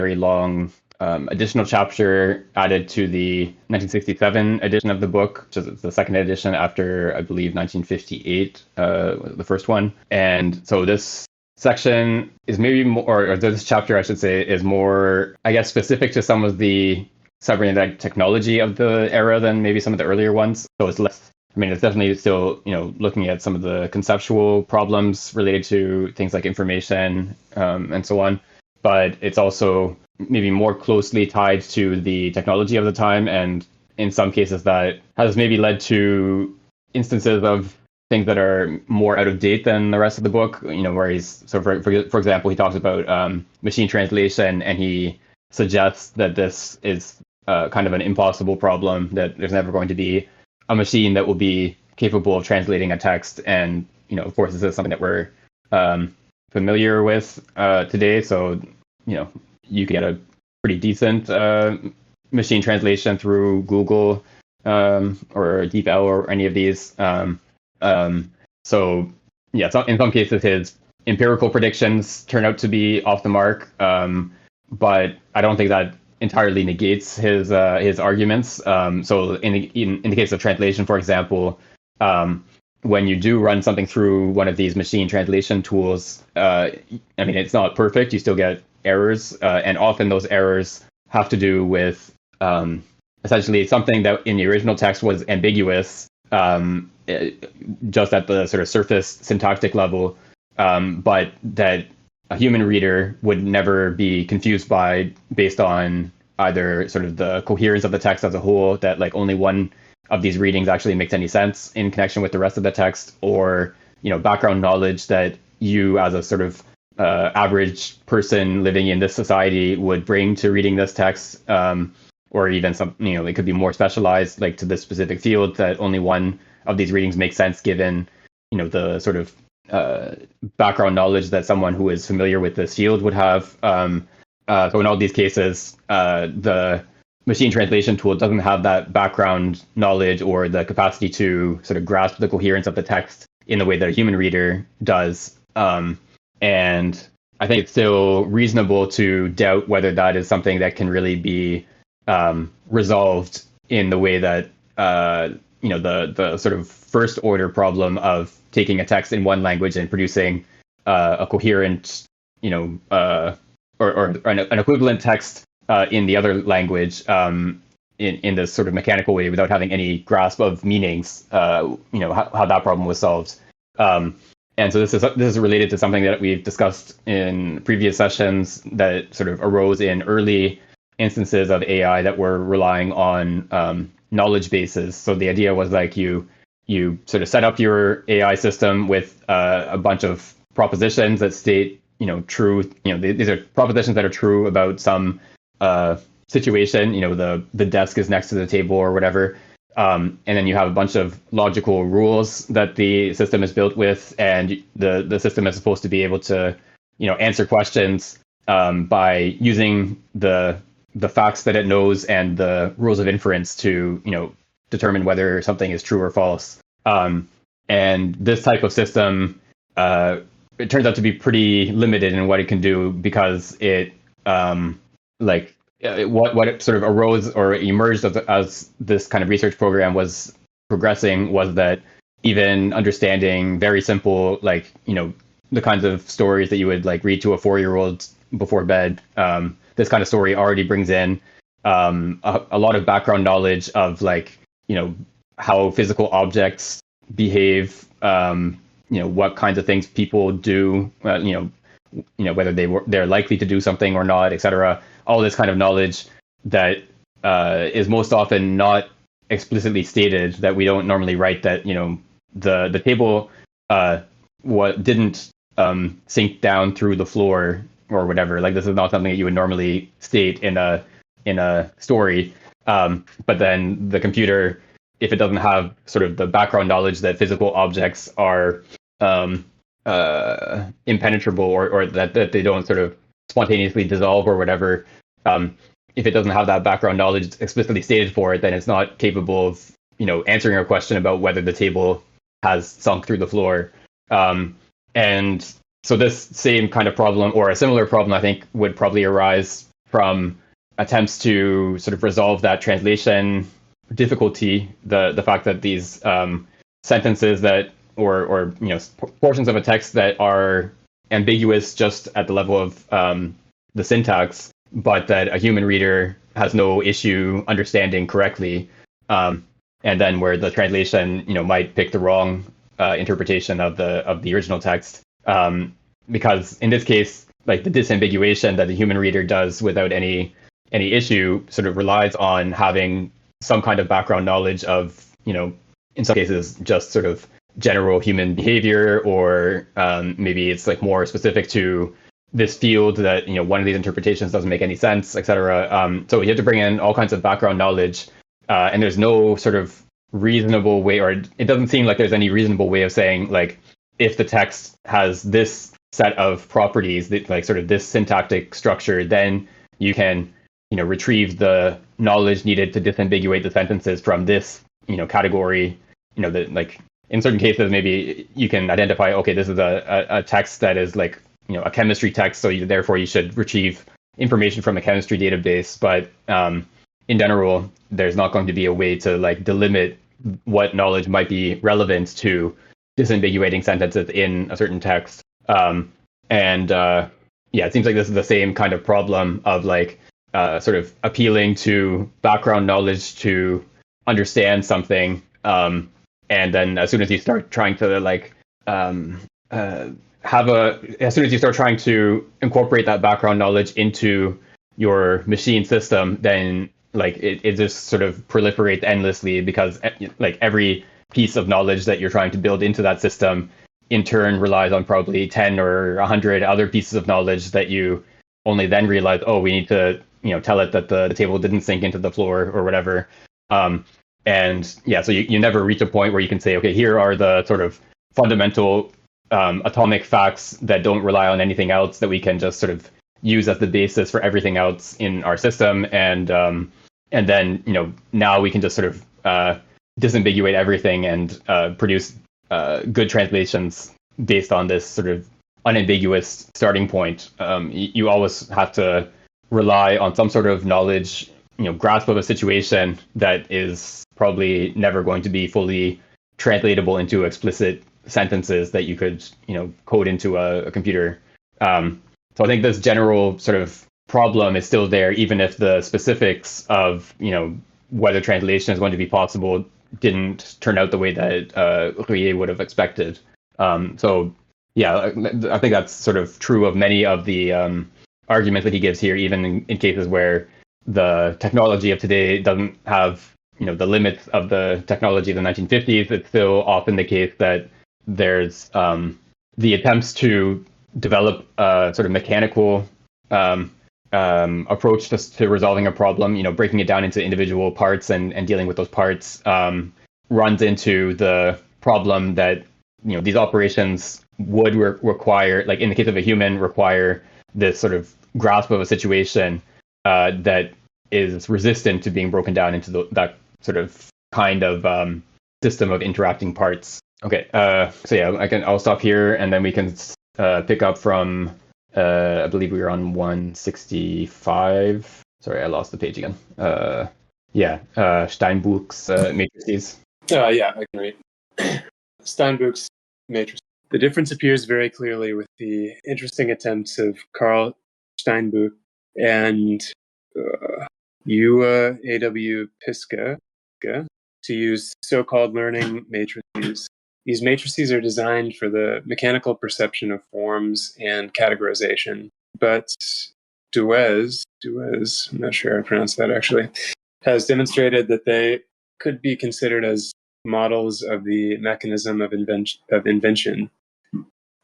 very long additional chapter added to the 1967 edition of the book, which is the second edition after, I believe, 1958, the first one. And so this section is maybe more, or this chapter, I should say, is more, I guess, specific to some of the cybernetic technology of the era than maybe some of the earlier ones. So it's less, I mean, it's definitely still, looking at some of the conceptual problems related to things like information and so on. But it's also maybe more closely tied to the technology of the time. And in some cases that has maybe led to instances of things that are more out of date than the rest of the book, where he's, so for example, he talks about machine translation, and he suggests that this is kind of an impossible problem, that there's never going to be a machine that will be capable of translating a text. And, of course, this is something that we're familiar with today. So, you can get a pretty decent machine translation through Google or DeepL or any of these. So, yeah, in some cases, his empirical predictions turn out to be off the mark, but I don't think that entirely negates his arguments. So in the case of translation, for example, when you do run something through one of these machine translation tools, I mean, it's not perfect. You still get errors, and often those errors have to do with essentially something that in the original text was ambiguous, just at the sort of surface syntactic level, but that a human reader would never be confused by, based on either sort of the coherence of the text as a whole, that like only one of these readings actually makes any sense in connection with the rest of the text, or background knowledge that you as a sort of average person living in this society would bring to reading this text, or even some, it could be more specialized, like to this specific field, that only one of these readings makes sense given, the sort of background knowledge that someone who is familiar with this field would have. So in all these cases, the machine translation tool doesn't have that background knowledge or the capacity to sort of grasp the coherence of the text in the way that a human reader does. And I think it's still reasonable to doubt whether that is something that can really be resolved in the way that the sort of first order problem of taking a text in one language and producing a coherent, or an equivalent text in the other language in this sort of mechanical way without having any grasp of meanings, how that problem was solved. And so this is related to something that we've discussed in previous sessions that sort of arose in early instances of AI that were relying on knowledge bases. So the idea was like you sort of set up your AI system with a bunch of propositions that state, true, these are propositions that are true about some situation, the desk is next to the table or whatever. And then you have a bunch of logical rules that the system is built with, and the system is supposed to be able to, answer questions by using the facts that it knows and the rules of inference to, determine whether something is true or false. And this type of system, it turns out to be pretty limited in what it can do, because it, what it sort of arose or emerged as this kind of research program was progressing was that even understanding very simple, the kinds of stories that you would read to a 4-year-old before bed, this kind of story already brings in a lot of background knowledge of how physical objects behave, what kinds of things people do, whether they're likely to do something or not, etc. All this kind of knowledge that is most often not explicitly stated, that we don't normally write, that the table didn't sink down through the floor or whatever. This is not something that you would normally state in a story. But then the computer, if it doesn't have sort of the background knowledge that physical objects are impenetrable, or that they don't sort of spontaneously dissolve or whatever, if it doesn't have that background knowledge explicitly stated for it, then it's not capable of answering a question about whether the table has sunk through the floor. And so this same kind of problem, or a similar problem, I think would probably arise from attempts to sort of resolve that translation difficulty, the fact that these sentences that or portions of a text that are ambiguous just at the level of the syntax, but that a human reader has no issue understanding correctly, and then where the translation might pick the wrong interpretation of the original text, because in this case, like the disambiguation that the human reader does without any issue sort of relies on having some kind of background knowledge of, in some cases, just sort of general human behavior, or maybe it's like more specific to this field that, one of these interpretations doesn't make any sense, etc. So you have to bring in all kinds of background knowledge, and there's no sort of reasonable way, or it doesn't seem like there's any reasonable way of saying, like, if the text has this set of properties, that like sort of this syntactic structure, then you can retrieve the knowledge needed to disambiguate the sentences from this category. That, like, in certain cases maybe you can identify, okay, this is a text that is like a chemistry text, so therefore you should retrieve information from a chemistry database. But in general, there's not going to be a way to like delimit what knowledge might be relevant to disambiguating sentences in a certain text. It seems like this is the same kind of problem of like sort of appealing to background knowledge to understand something, and then as soon as you start trying to like as soon as you start trying to incorporate that background knowledge into your machine system, then like it just sort of proliferates endlessly, because like every piece of knowledge that you're trying to build into that system in turn relies on probably 10 or 100 other pieces of knowledge that you only then realize, oh, we need to tell it that the table didn't sink into the floor or whatever. So you never reach a point where you can say, okay, here are the sort of fundamental atomic facts that don't rely on anything else, that we can just sort of use as the basis for everything else in our system, and then now we can just sort of disambiguate everything and produce good translations based on this sort of unambiguous starting point. You always have to rely on some sort of knowledge, grasp of a situation that is probably never going to be fully translatable into explicit sentences that you could, code into a computer. So I think this general sort of problem is still there, even if the specifics of, whether translation is going to be possible didn't turn out the way that Ruyer would have expected. I think that's sort of true of many of the arguments that he gives here, even in cases where the technology of today doesn't have, the limits of the technology of the 1950s. It's still often the case that there's the attempts to develop a sort of mechanical approach to resolving a problem, breaking it down into individual parts and dealing with those parts, runs into the problem that, these operations would require, like in the case of a human, require this sort of grasp of a situation that is resistant to being broken down into that sort of kind of system of interacting parts. Okay, I'll stop here, and then we can pick up from I believe we were on 165. Sorry, I lost the page again. Steinbuch's matrices. I can read. Steinbuch's matrices. The difference appears very clearly with the interesting attempts of Carl Steinbuch and A.W. Piska to use so-called learning matrices. These matrices are designed for the mechanical perception of forms and categorization. But Duez, I'm not sure how to pronounce that actually, has demonstrated that they could be considered as models of the mechanism of invention.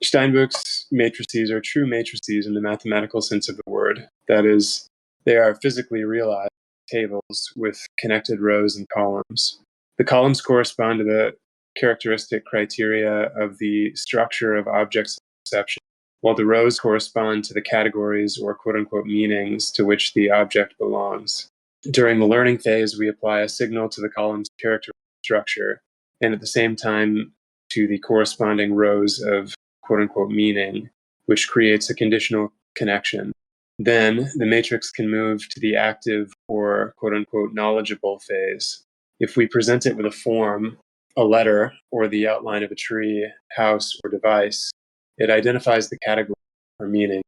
Steinbuch's matrices are true matrices in the mathematical sense of the word. That is, they are physically realized tables with connected rows and columns. The columns correspond to the characteristic criteria of the structure of objects of perception, while the rows correspond to the categories or quote-unquote meanings to which the object belongs. During the learning phase, we apply a signal to the column's characteristic structure, and at the same time to the corresponding rows of quote-unquote meaning, which creates a conditional connection. then the matrix can move to the active or quote unquote knowledgeable phase. If we present it with a form, a letter, or the outline of a tree, house, or device, it identifies the category or meaning.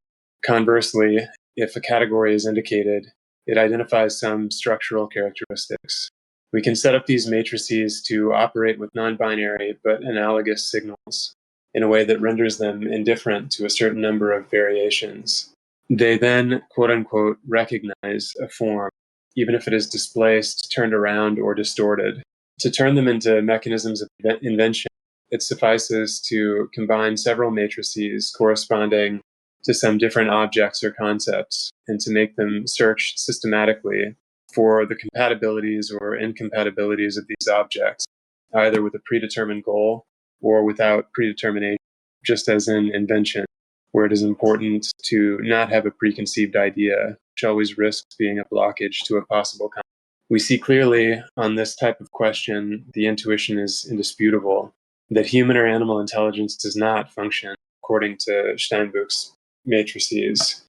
Conversely, if a category is indicated, it identifies some structural characteristics. We can set up these matrices to operate with non-binary but analogous signals in a way that renders them indifferent to a certain number of variations. They then, quote unquote, recognize a form, even if it is displaced, turned around, or distorted. To turn them into mechanisms of invention, it suffices to combine several matrices corresponding to some different objects or concepts, and to make them search systematically for the compatibilities or incompatibilities of these objects, either with a predetermined goal or without predetermination, just as in invention, where it is important to not have a preconceived idea, which always risks being a blockage to a possible concept. We see clearly on this type of question, the intuition is indisputable, that human or animal intelligence does not function according to Steinbuch's matrices.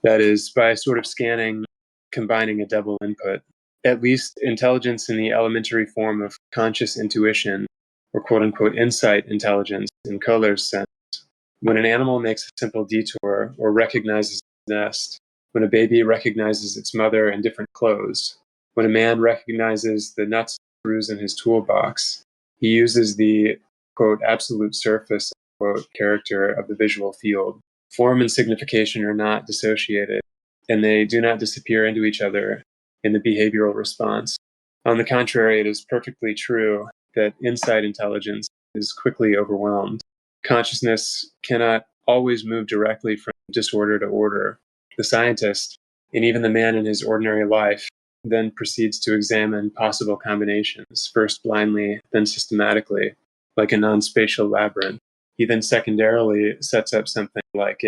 That is, by sort of scanning, combining a double input. At least intelligence in the elementary form of conscious intuition, or quote unquote insight intelligence in Kohler's sense, when an animal makes a simple detour or recognizes its nest, when a baby recognizes its mother in different clothes, when a man recognizes the nuts and screws in his toolbox, he uses the quote absolute surface quote character of the visual field. Form and signification are not dissociated, and they do not disappear into each other in the behavioral response. On the contrary, it is perfectly true that insight intelligence is quickly overwhelmed. Consciousness cannot always move directly from disorder to order. The scientist, and even the man in his ordinary life, then proceeds to examine possible combinations, first blindly, then systematically, like a non-spatial labyrinth. He then secondarily sets up something like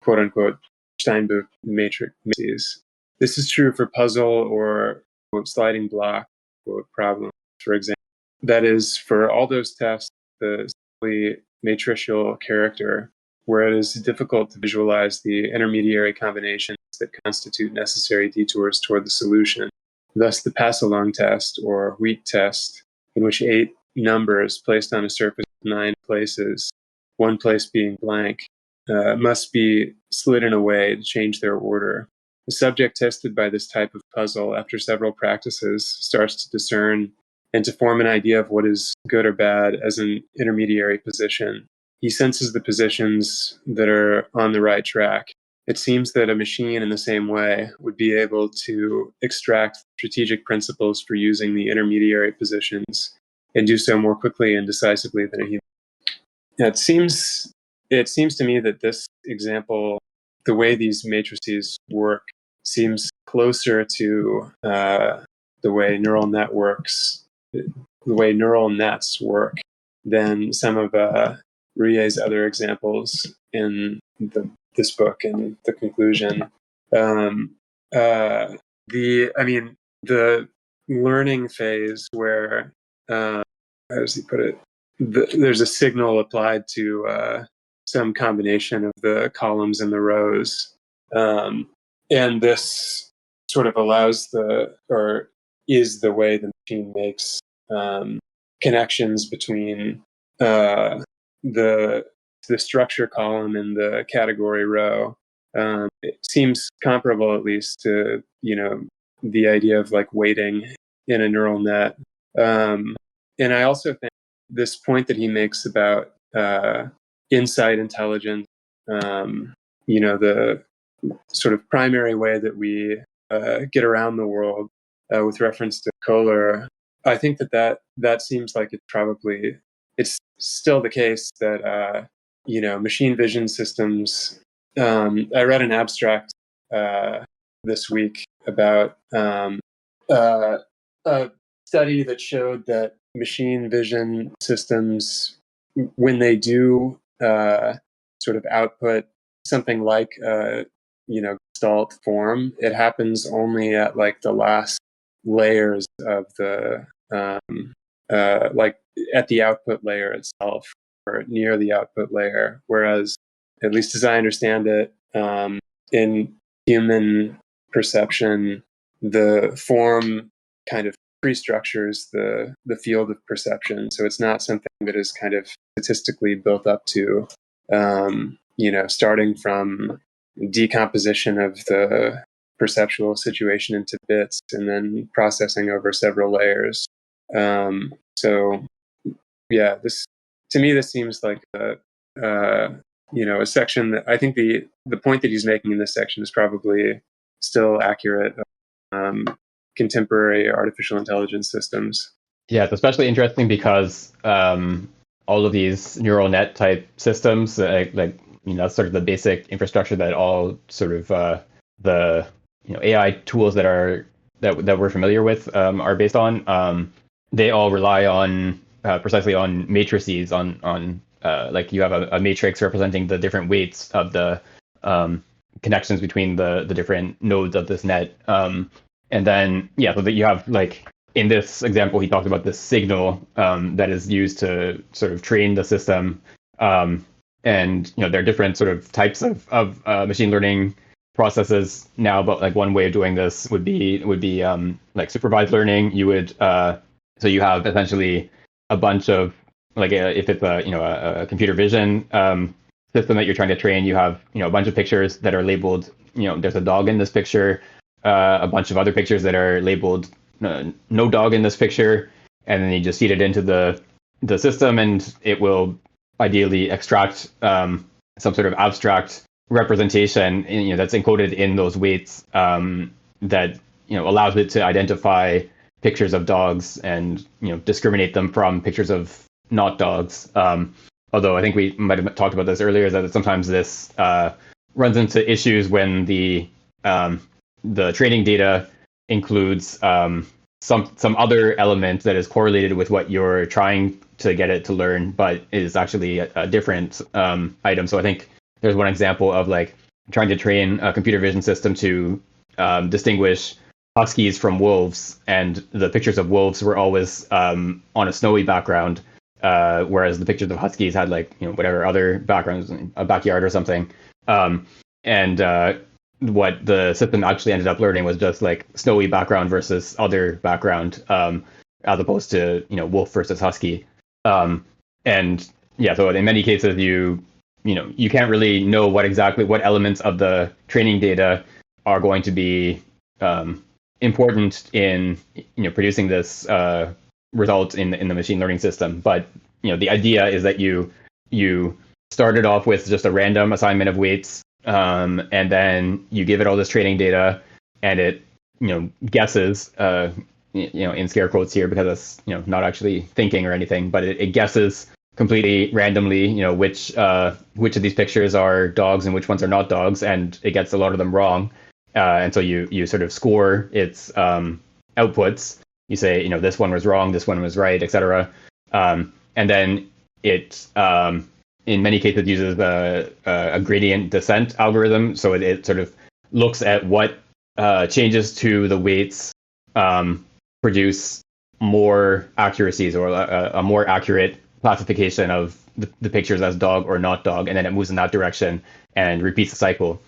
quote unquote Steinbuch matrices. This is true for puzzle or quote, sliding block quote, problem, for example. That is, for all those tests, the matricial character, where it is difficult to visualize the intermediary combinations that constitute necessary detours toward the solution. Thus, the pass-along test, or weak test, in which 8 numbers placed on a surface of 9 places, one place being blank, must be slid in a way to change their order. The subject tested by this type of puzzle, after several practices, starts to discern and to form an idea of what is good or bad as an intermediary position. He senses the positions that are on the right track. It seems that a machine in the same way would be able to extract strategic principles for using the intermediary positions and do so more quickly and decisively than a human. It seems to me that this example, the way these matrices work, seems closer to the way neural networks, the way neural nets work, than some of Ruyer's other examples in this book and the conclusion. The learning phase where, how does he put it? There's a signal applied to some combination of the columns and the rows. And this sort of allows or is the way the machine makes connections between the structure column and the category row. It seems comparable, at least, to the idea of like weighting in a neural net. And I also think this point that he makes about insight intelligence, the sort of primary way that we get around the world with reference to Kohler, I think that seems like it's still the case that machine vision systems. I read an abstract this week about a study that showed that machine vision systems, when they do sort of output something like gestalt form, it happens only at like the last layers of the like at the output layer itself or near the output layer, whereas, at least as I understand it, in human perception, the form kind of pre-structures the field of perception. So it's not something that is kind of statistically built up to, starting from decomposition of the perceptual situation into bits and then processing over several layers. So yeah, this to me this seems like a section that I think the point that he's making in this section is probably still accurate of contemporary artificial intelligence systems. Yeah, it's especially interesting because all of these neural net type systems, that's sort of the basic infrastructure that all sort of the AI tools that we're familiar with are based on. They all rely on precisely on matrices, on like you have a matrix representing the different weights of the connections between the different nodes of this net. And then so that you have, like, in this example, he talked about this signal that is used to sort of train the system. And there are different sort of types of machine learning processes now, but like one way of doing this would be like supervised learning. You would so you have essentially a bunch of, like, if it's a computer vision system that you're trying to train, you have a bunch of pictures that are labeled. There's a dog in this picture, a bunch of other pictures that are labeled no dog in this picture, and then you just feed it into the system, and it will ideally extract some sort of abstract representation that's encoded in those weights that allows it to identify pictures of dogs and discriminate them from pictures of not dogs. Although I think we might have talked about this earlier, is that sometimes this runs into issues when the training data includes some other element that is correlated with what you're trying to get it to learn, but is actually a different item. So I think there's one example of, like, trying to train a computer vision system to distinguish huskies from wolves, and the pictures of wolves were always on a snowy background, whereas the pictures of huskies had, like, whatever other backgrounds, a backyard or something. And what the system actually ended up learning was just, like, snowy background versus other background, as opposed to wolf versus husky. And so in many cases you can't really know what elements of the training data are going to be important in producing this result in the machine learning system. But the idea is that you started off with just a random assignment of weights, and then you give it all this training data, and it guesses, in scare quotes here because it's not actually thinking or anything, but it guesses completely randomly which of these pictures are dogs and which ones are not dogs, and it gets a lot of them wrong. And so you sort of score its outputs. You say this one was wrong, this one was right, etc. And then it in many cases uses a gradient descent algorithm. So it sort of looks at what changes to the weights produce more accuracies, or a more accurate classification of the pictures as dog or not dog, and then it moves in that direction and repeats the cycle.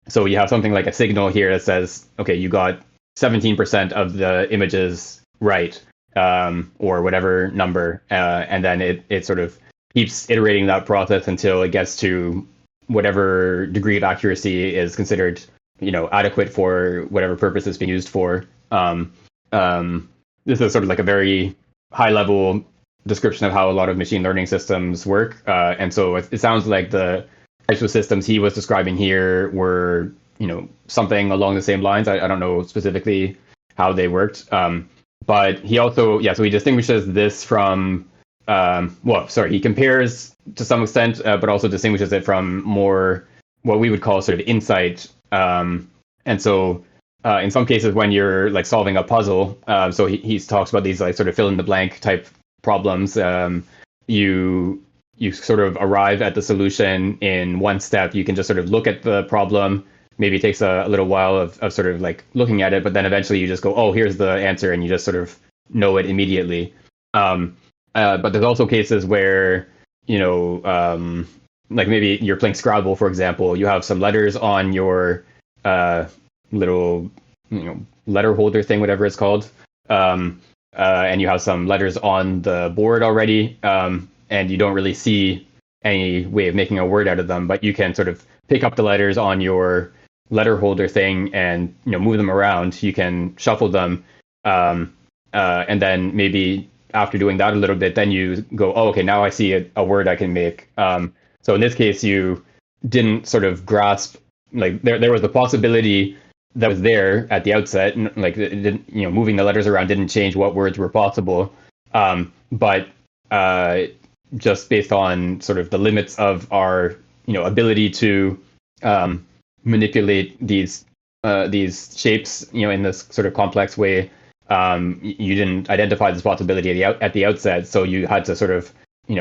So you have something like a signal here that says, okay, you got 17% of the images right, or whatever number, and then it sort of keeps iterating that process until it gets to whatever degree of accuracy is considered adequate for whatever purpose it's being used for. This is sort of like a very high level description of how a lot of machine learning systems work. And so it sounds like the types of systems he was describing here were, something along the same lines. I don't know specifically how they worked. But he also, so he distinguishes this from, he compares to some extent, but also distinguishes it from more what we would call sort of insight. And so in some cases when you're, like, solving a puzzle, so he talks about these, like, sort of fill in the blank type problems, you sort of arrive at the solution in one step. You can just sort of look at the problem. Maybe it takes a little while of sort of, like, looking at it, but then eventually you just go, oh, here's the answer, and you just sort of know it immediately. But there's also cases where, like maybe you're playing Scrabble, for example, you have some letters on your uh, little, letter holder thing, whatever it's called, um, and you have some letters on the board already, and you don't really see any way of making a word out of them, but you can sort of pick up the letters on your letter holder thing and move them around. You can shuffle them, um, and then maybe after doing that a little bit, then you go, oh, okay, now I see a word I can make. So in this case, you didn't sort of grasp, like there was the possibility that was there at the outset, and like it didn't, moving the letters around didn't change what words were possible, but just based on sort of the limits of our ability to manipulate these shapes in this sort of complex way, you didn't identify this possibility at the outset, so you had to sort of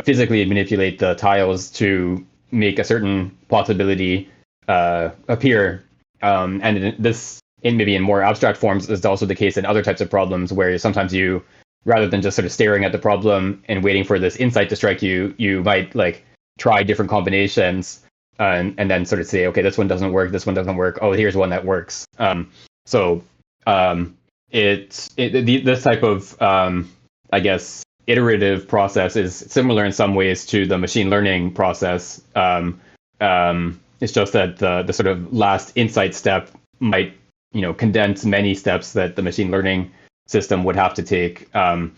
physically manipulate the tiles to make a certain possibility appear. And this, in maybe in more abstract forms, is also the case in other types of problems where sometimes you, rather than just sort of staring at the problem and waiting for this insight to strike you, you might like try different combinations and then sort of say, okay, this one doesn't work, this one doesn't work. Oh, here's one that works. So this type of I guess iterative process is similar in some ways to the machine learning process. It's just that the sort of last insight step might condense many steps that the machine learning system would have to take. And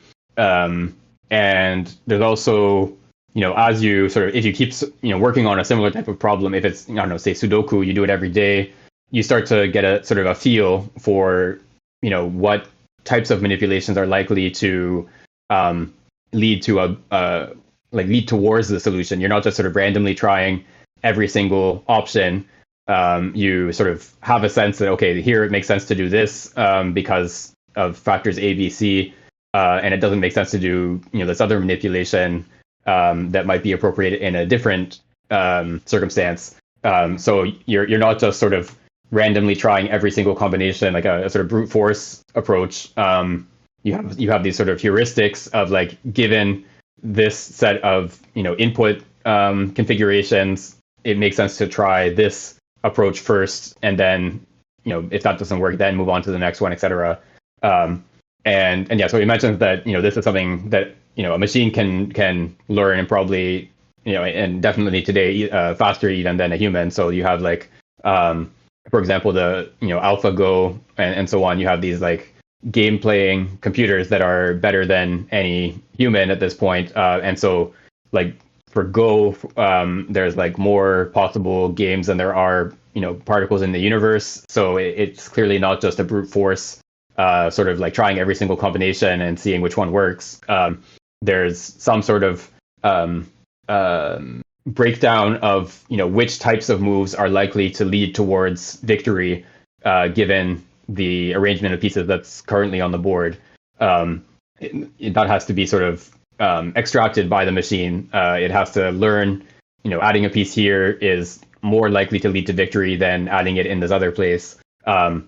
there's also as you sort of, if you keep working on a similar type of problem, if it's, I don't know, say Sudoku, you do it every day, you start to get a sort of a feel for what types of manipulations are likely to lead to lead towards the solution. You're not just sort of randomly trying every single option. You sort of have a sense that, okay, here it makes sense to do this because of factors A, B, C, and it doesn't make sense to do this other manipulation that might be appropriate in a different circumstance. So you're not just sort of randomly trying every single combination like a sort of brute force approach. You have these sort of heuristics of like, given this set of input configurations, it makes sense to try this approach first, and then if that doesn't work, then move on to the next one, etc. And yeah, so he mentions that this is something that a machine can learn, and probably and definitely today faster even than a human. So you have like for example, the AlphaGo and so on. You have these like game playing computers that are better than any human at this point, and so like for Go, there's like more possible games than there are particles in the universe. So it's clearly not just a brute force sort of like trying every single combination and seeing which one works. There's some sort of breakdown of which types of moves are likely to lead towards victory, given the arrangement of pieces that's currently on the board. That has to be sort of extracted by the machine. It has to learn, adding a piece here is more likely to lead to victory than adding it in this other place. And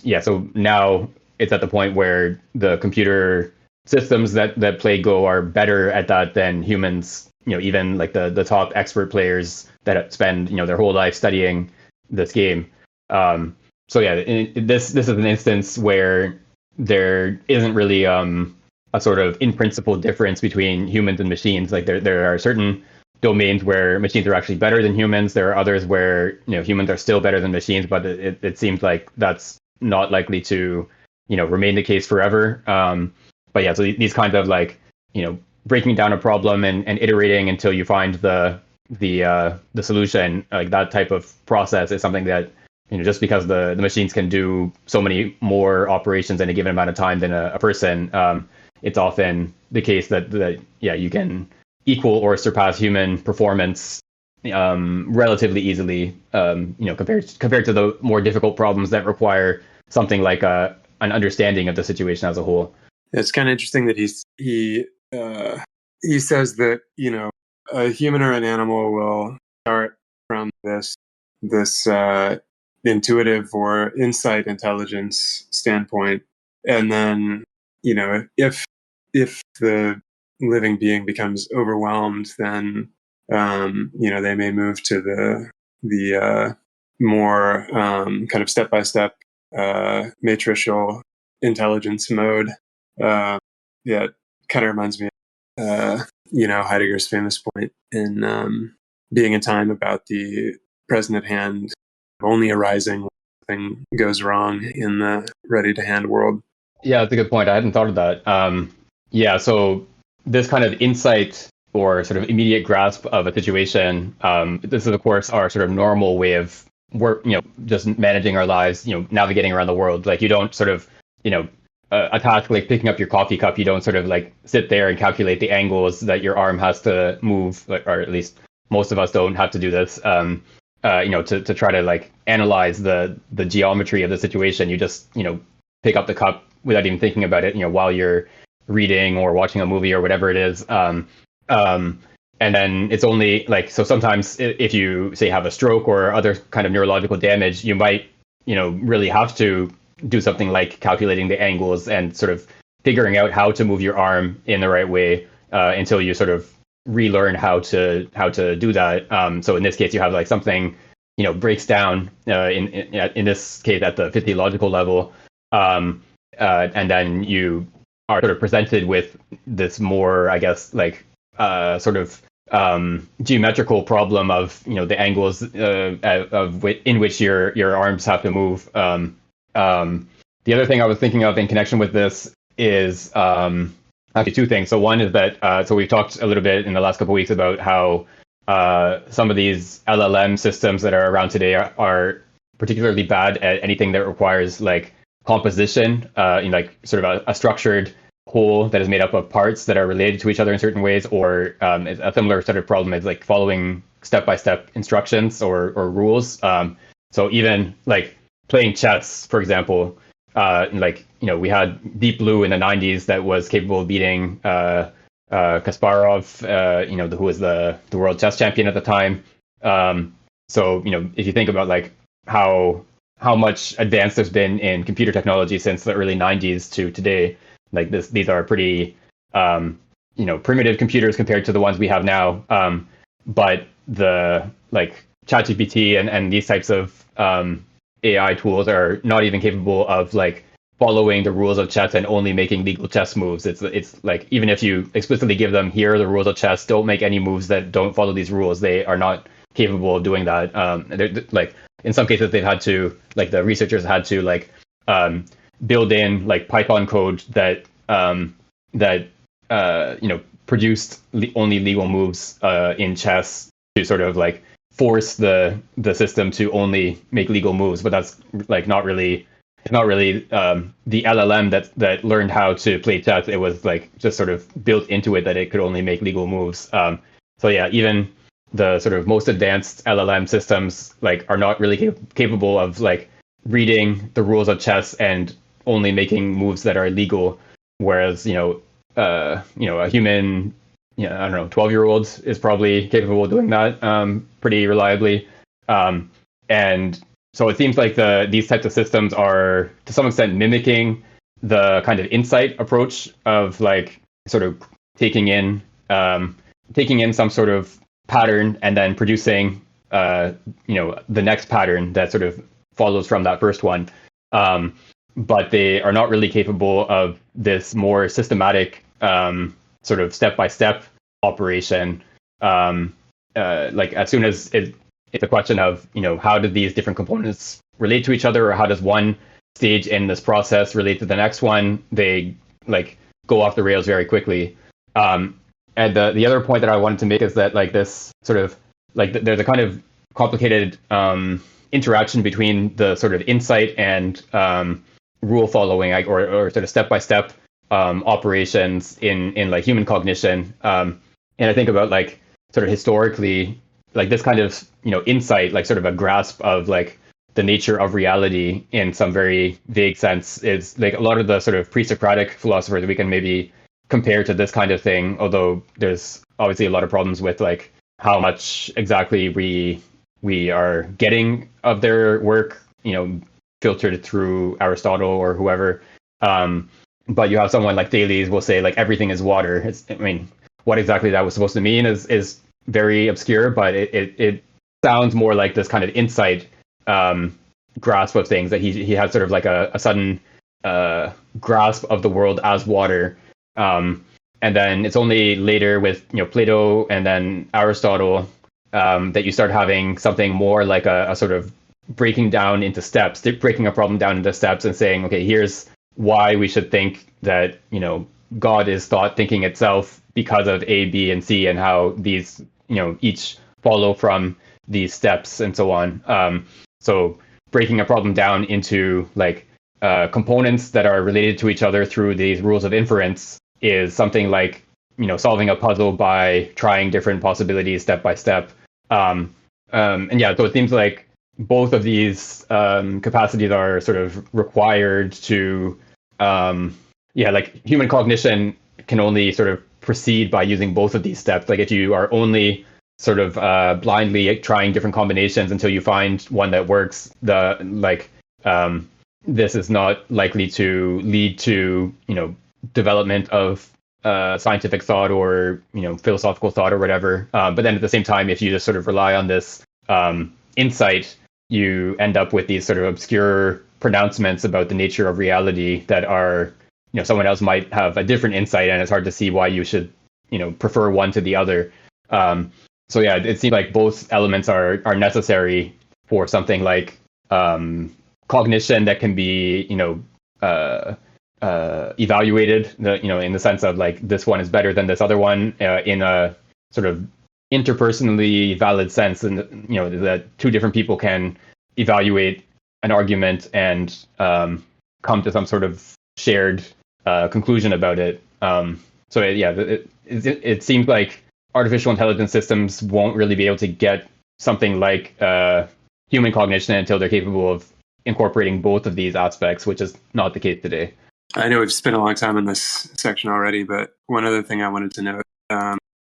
yeah, so now it's at the point where the computer systems that play Go are better at that than humans. Even like the top expert players that spend their whole life studying this game. So yeah, this is an instance where there isn't really a sort of in principle difference between humans and machines. Like there are certain domains where machines are actually better than humans. There are others where humans are still better than machines, but it seems like that's not likely to remain the case forever. But yeah, so these kinds of like breaking down a problem and iterating until you find the solution, like that type of process is something that just because the machines can do so many more operations in a given amount of time than a person, it's often the case that yeah, you can equal or surpass human performance relatively easily, compared to the more difficult problems that require something like an understanding of the situation as a whole. It's kind of interesting that he says that a human or an animal will start from this intuitive or insight intelligence standpoint, and then if the living being becomes overwhelmed, then They may move to the more kind of step-by-step matricial intelligence mode. Yeah, it kind of reminds me of Heidegger's famous point in Being in Time about the present at hand only arising when something goes wrong in the ready-to-hand world. Yeah, that's a good point. I hadn't thought of that. Yeah, so this kind of insight or sort of immediate grasp of a situation, this is of course our sort of normal way of work, just managing our lives, navigating around the world. Like you don't sort of, a task like picking up your coffee cup, you don't sort of like sit there and calculate the angles that your arm has to move, or at least most of us don't have to do this. To try to like analyze the geometry of the situation. You just, pick up the cup without even thinking about it, while you're reading or watching a movie or whatever it is. And then it's only like, so sometimes if you say have a stroke or other kind of neurological damage, you might, really have to do something like calculating the angles and sort of figuring out how to move your arm in the right way until you sort of relearn how to do that. So in this case, you have like something, breaks down in this case at the physiological level. And then you are sort of presented with this more, I guess, like sort of geometrical problem of the angles in which your arms have to move. The other thing I was thinking of in connection with this is actually two things. So one is that so we've talked a little bit in the last couple of weeks about how some of these LLM systems that are around today are particularly bad at anything that requires like composition, like sort of a structured whole that is made up of parts that are related to each other in certain ways, or a similar sort of problem is like following step-by-step instructions or rules. So even like playing chess, for example, we had Deep Blue in the 90s that was capable of beating Kasparov, who was the world chess champion at the time. So if you think about like how much advanced there's been in computer technology since the early 90s to today, like these are pretty primitive computers compared to the ones we have now. But the like ChatGPT and these types of AI tools are not even capable of like following the rules of chess and only making legal chess moves. It's like, even if you explicitly give them, here are the rules of chess, don't make any moves that don't follow these rules, they are not capable of doing that. They're like, in some cases they've had to, like the researchers had to like build in like Python code that produced only legal moves in chess to sort of like force the system to only make legal moves. But that's like not really the LLM that learned how to play chess. It was like just sort of built into it that it could only make legal moves. So yeah, even the sort of most advanced LLM systems like are not really capable of like reading the rules of chess and only making moves that are legal. Whereas a human, I don't know, 12-year-old is probably capable of doing that pretty reliably. And so it seems like these types of systems are to some extent mimicking the kind of insight approach of like sort of taking in some sort of pattern and then producing the next pattern that sort of follows from that first one. But they are not really capable of this more systematic sort of step-by-step operation. Like as soon as it's a question of, how do these different components relate to each other, or how does one stage in this process relate to the next one, they like go off the rails very quickly. And the other point that I wanted to make is that like this sort of like there's a kind of complicated interaction between the sort of insight and rule following, or sort of step-by-step operations in like human cognition. And I think about like sort of historically, like this kind of insight, like sort of a grasp of like the nature of reality in some very vague sense, is like a lot of the sort of pre-Socratic philosophers we can maybe compare to this kind of thing, although there's obviously a lot of problems with like how much exactly we are getting of their work, filtered through Aristotle or whoever. But you have someone like Thales will say like everything is water. I mean, what exactly that was supposed to mean is very obscure, but it sounds more like this kind of insight grasp of things, that he has sort of like a sudden grasp of the world as water. And then it's only later with Plato and then Aristotle that you start having something more like a sort of breaking down into steps, breaking a problem down into steps, and saying, okay, here's why we should think that God is thought thinking itself because of A, B, and C, and how these each follow from these steps and so on. So breaking a problem down into like components that are related to each other through these rules of inference is something like solving a puzzle by trying different possibilities step by step. And yeah, so it seems like both of these capacities are sort of required to like human cognition can only sort of proceed by using both of these steps. Like if you are only sort of blindly trying different combinations until you find one that works, this is not likely to lead to development of scientific thought or philosophical thought or whatever. But then at the same time, if you just sort of rely on this insight, you end up with these sort of obscure pronouncements about the nature of reality that are someone else might have a different insight, and it's hard to see why you should prefer one to the other. So yeah, it seems like both elements are necessary for something like cognition that can be evaluated, in the sense of like this one is better than this other one in a sort of interpersonally valid sense, and that two different people can evaluate an argument and come to some sort of shared conclusion about it. So it seems like artificial intelligence systems won't really be able to get something like human cognition until they're capable of incorporating both of these aspects, which is not the case today. I know we've spent a long time in this section already, but one other thing I wanted to note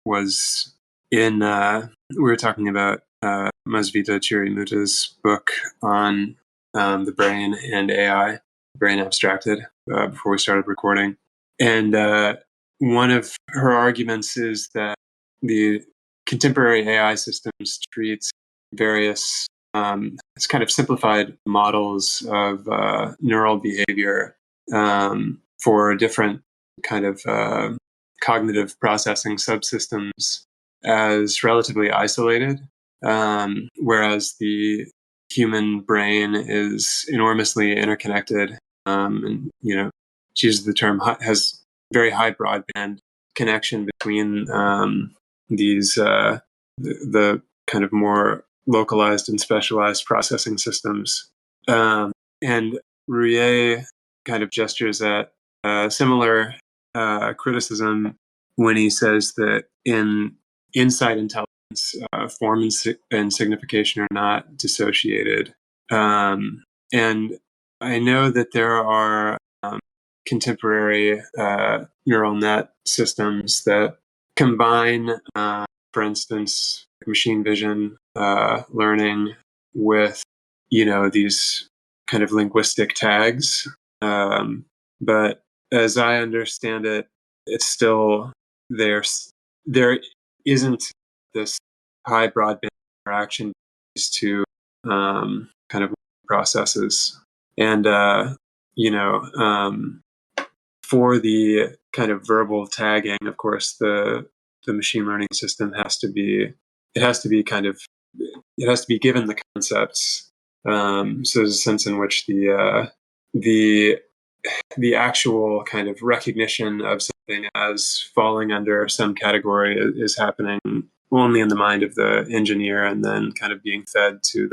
was we were talking about Masvita Chirimuta's book on the brain and AI, Brain Abstracted, before we started recording. And one of her arguments is that the contemporary AI systems treats various it's kind of simplified models of neural behavior for different kind of cognitive processing subsystems as relatively isolated, whereas the human brain is enormously interconnected, and she uses the term has very high broadband connection between these the kind of more localized and specialized processing systems. And Ruyer kind of gestures at similar criticism when he says that in insight intelligence, form and signification are not dissociated. And I know that there are contemporary neural net systems that combine, for instance, machine vision learning with these kind of linguistic tags, but as I understand it, it's still there isn't this high broadband interaction to kind of processes, and for the kind of verbal tagging, of course, the machine learning system has to be given the concepts. So there's a sense in which the actual kind of recognition of something as falling under some category is happening only in the mind of the engineer, and then kind of being fed to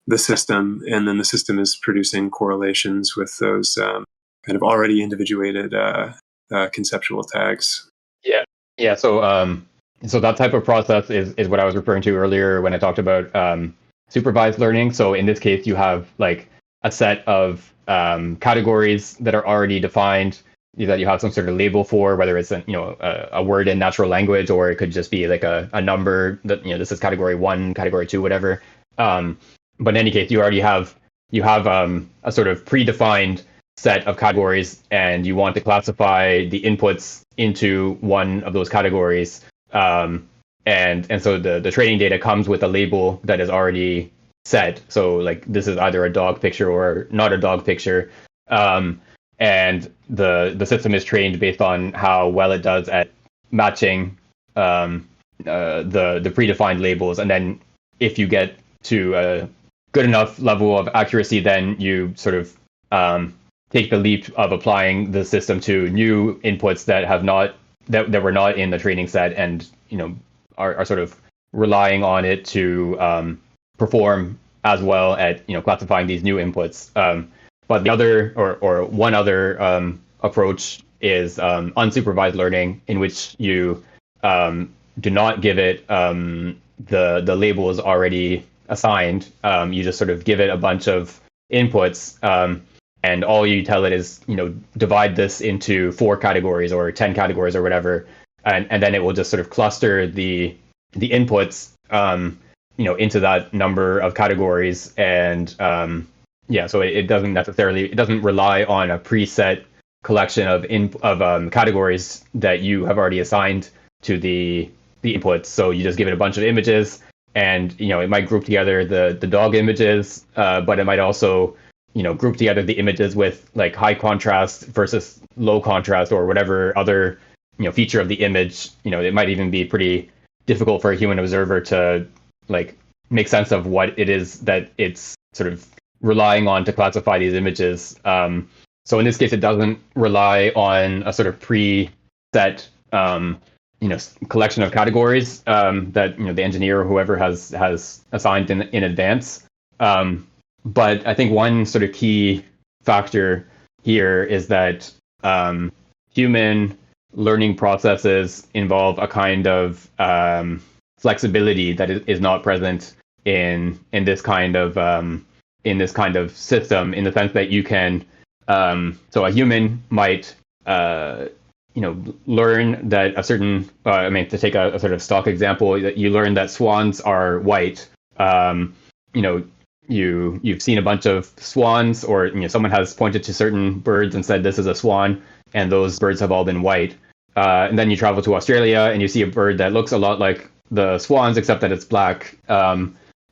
the system, and then the system is producing correlations with those kind of already individuated conceptual tags. Yeah. So that type of process is what I was referring to earlier when I talked about supervised learning. So in this case, you have like a set of categories that are already defined, that you have some sort of label for, whether it's a word in natural language, or it could just be like a number that this is category 1, category 2, whatever. But in any case, you already have a sort of predefined set of categories, and you want to classify the inputs into one of those categories. and so the training data comes with a label that is already set. So like this is either a dog picture or not a dog picture, and the system is trained based on how well it does at matching the predefined labels. And then if you get to a good enough level of accuracy, then you sort of take the leap of applying the system to new inputs that have not that were not in the training set, and are sort of relying on it to perform as well at classifying these new inputs. But the other or one other approach is unsupervised learning, in which you do not give it the labels already assigned. You just sort of give it a bunch of inputs, and all you tell it is, divide this into 4 categories or 10 categories or whatever, and then it will just sort of cluster the inputs, into that number of categories. And so it doesn't rely on a preset collection of categories that you have already assigned to the inputs. So you just give it a bunch of images, and it might group together the dog images, but it might also group together the images with like high contrast versus low contrast or whatever other feature of the image. It might even be pretty difficult for a human observer to like make sense of what it is that it's sort of relying on to classify these images. So in this case, it doesn't rely on a sort of preset collection of categories that the engineer or whoever has assigned in advance. But I think one sort of key factor here is that human learning processes involve a kind of flexibility that is not present in this kind of system, in the sense that you can so a human might learn that a certain to take a sort of stock example, that you learn that swans are white. You've seen a bunch of swans, or someone has pointed to certain birds and said this is a swan, and those birds have all been white. And then you travel to Australia and you see a bird that looks a lot like the swans, except that it's black.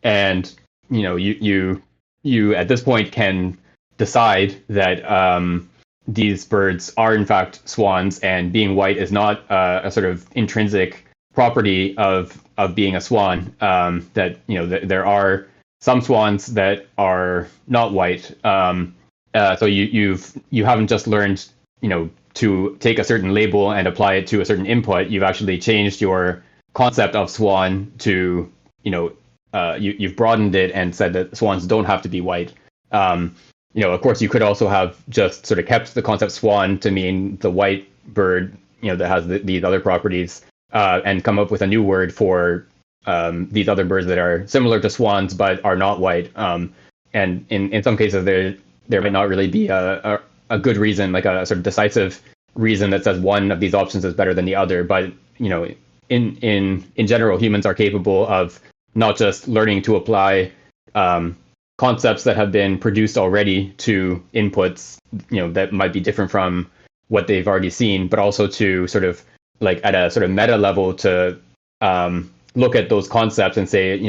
And you at this point can decide that these birds are in fact swans, and being white is not a sort of intrinsic property of being a swan. That there are some swans that are not white. So you haven't just learned to take a certain label and apply it to a certain input. You've actually changed your concept of swan to you've broadened it and said that swans don't have to be white. Of course, you could also have just sort of kept the concept swan to mean the white bird, that has these other properties, and come up with a new word for these other birds that are similar to swans but are not white. And in some cases, there might not really be a good reason, like a sort of decisive reason that says one of these options is better than the other. But in general, humans are capable of not just learning to apply concepts that have been produced already to inputs, that might be different from what they've already seen, but also to sort of like at a sort of meta level to look at those concepts and say,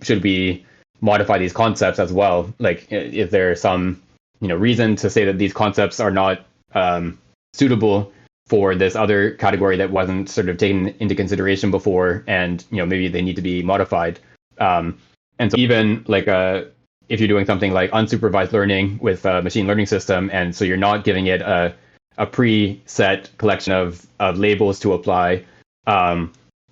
should we modify these concepts as well? Like, is there some reason to say that these concepts are not suitable for this other category that wasn't sort of taken into consideration before, and maybe they need to be modified. And so even like if you're doing something like unsupervised learning with a machine learning system, and so you're not giving it a preset collection of labels to apply,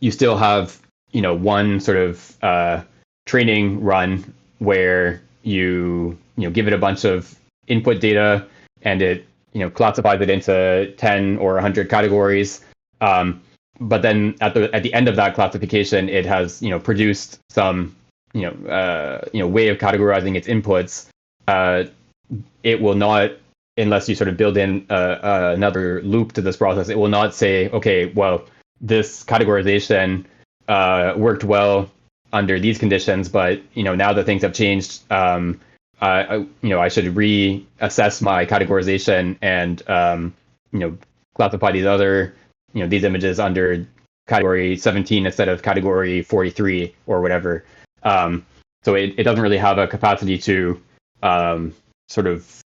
you still have one sort of training run where you give it a bunch of input data, and it classifies it into 10 or 100 categories. But then at the end of that classification, it has produced some way of categorizing its inputs. It will not, unless you sort of build in another loop to this process, it will not say, okay, well, this categorization worked well under these conditions, but now that things have changed, I should reassess my categorization and classify these other these images under category 17 instead of category 43 or whatever. So it doesn't really have a capacity to sort of,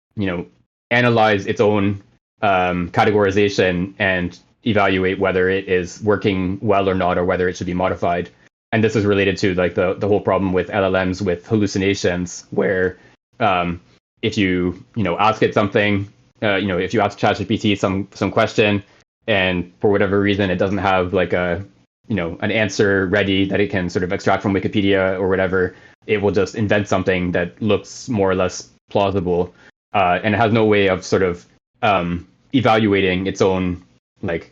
analyze its own categorization and evaluate whether it is working well or not, or whether it should be modified. And this is related to like the whole problem with LLMs with hallucinations, where if you ask it something, if you ask ChatGPT some question, and for whatever reason it doesn't have like an answer ready that it can sort of extract from Wikipedia or whatever, it will just invent something that looks more or less plausible, and it has no way of sort of evaluating its own like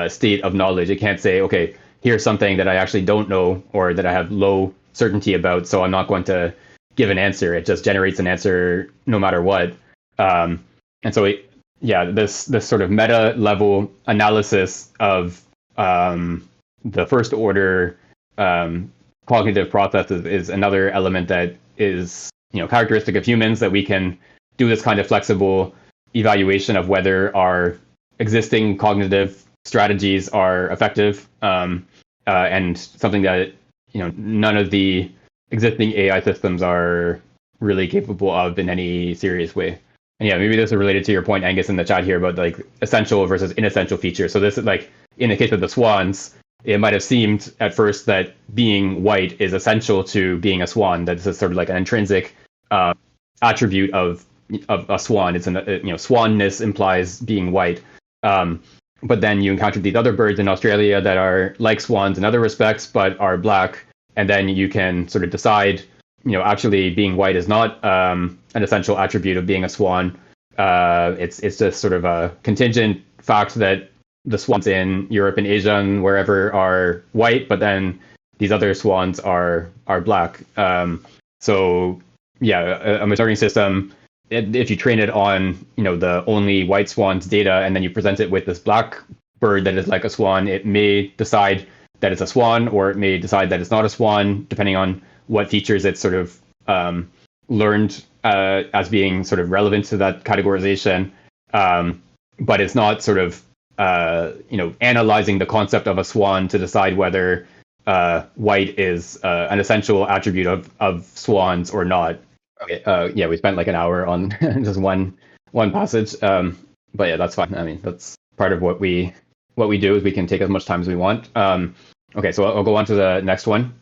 state of knowledge. It can't say, okay, here's something that I actually don't know or that I have low certainty about, so I'm not going to give an answer. It just generates an answer no matter what. And so this sort of meta level analysis of the first order cognitive processes is another element that is characteristic of humans, that we can do this kind of flexible evaluation of whether our existing cognitive strategies are effective, and something that none of the existing AI systems are really capable of in any serious way. And yeah, maybe this is related to your point, Angus, in the chat here about like essential versus inessential features. So this is like in the case of the swans, it might have seemed at first that being white is essential to being a swan. That this is sort of like an intrinsic attribute of a swan. It's swanness implies being white. But then you encounter these other birds in Australia that are like swans in other respects, but are black. And then you can sort of decide, actually being white is not an essential attribute of being a swan. It's just sort of a contingent fact that the swans in Europe and Asia and wherever are white, but then these other swans are black. So yeah, a machine learning system, if you train it on the only white swans data, and then you present it with this black bird that is like a swan, it may decide that it's a swan, or it may decide that it's not a swan, depending on what features it's sort of learned as being sort of relevant to that categorization. But it's not sort of analyzing the concept of a swan to decide whether white is an essential attribute of swans or not. Okay. We spent like an hour on just one passage. But yeah, that's fine. I mean, that's part of what we do, is we can take as much time as we want. Okay, so I'll go on to the next one.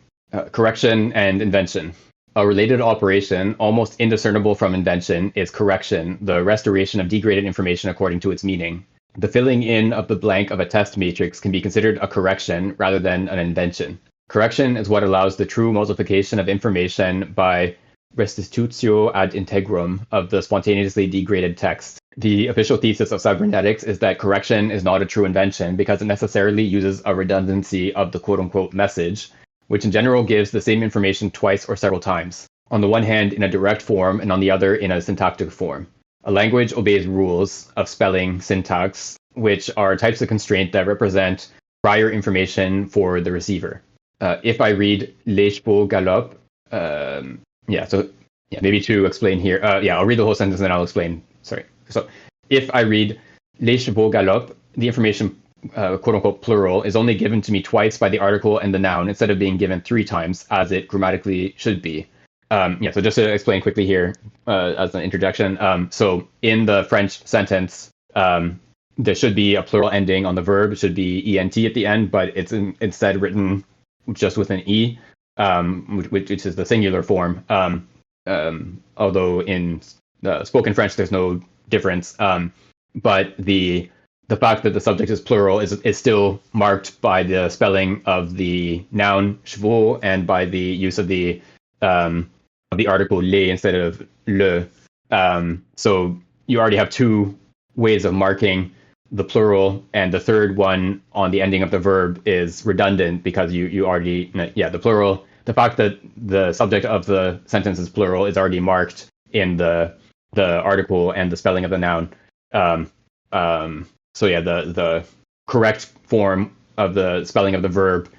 Correction and invention. A related operation, almost indiscernible from invention, is correction, the restoration of degraded information according to its meaning. The filling in of the blank of a test matrix can be considered a correction rather than an invention. Correction is what allows the true multiplication of information by restitutio ad integrum of the spontaneously degraded text. The official thesis of cybernetics is that correction is not a true invention because it necessarily uses a redundancy of the quote-unquote message, which in general gives the same information twice or several times, on the one hand in a direct form and on the other in a syntactic form. A language obeys rules of spelling syntax, which are types of constraint that represent prior information for the receiver. If I read Les chevaux galopent, maybe to explain here, I'll read the whole sentence and then I'll explain. Sorry. So if I read Les chevaux galopent, the information, quote unquote, plural, is only given to me twice by the article and the noun instead of being given 3 times as it grammatically should be. So just to explain quickly here as an interjection. So in the French sentence, there should be a plural ending on the verb. It should be ENT at the end, but it's instead written just with an E, which is the singular form. Although in spoken French, there's no difference. But the fact that the subject is plural is still marked by the spelling of the noun chevaux and by the use of the article les instead of le. So you already have 2 ways of marking the plural, and the third one on the ending of the verb is redundant because you already, the plural, the fact that the subject of the sentence is plural is already marked in the article and the spelling of the noun. The correct form of the spelling of the verb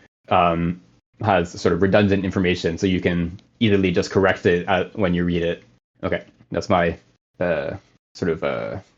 has sort of redundant information, so you can easily just correct it when you read it. Okay, that's my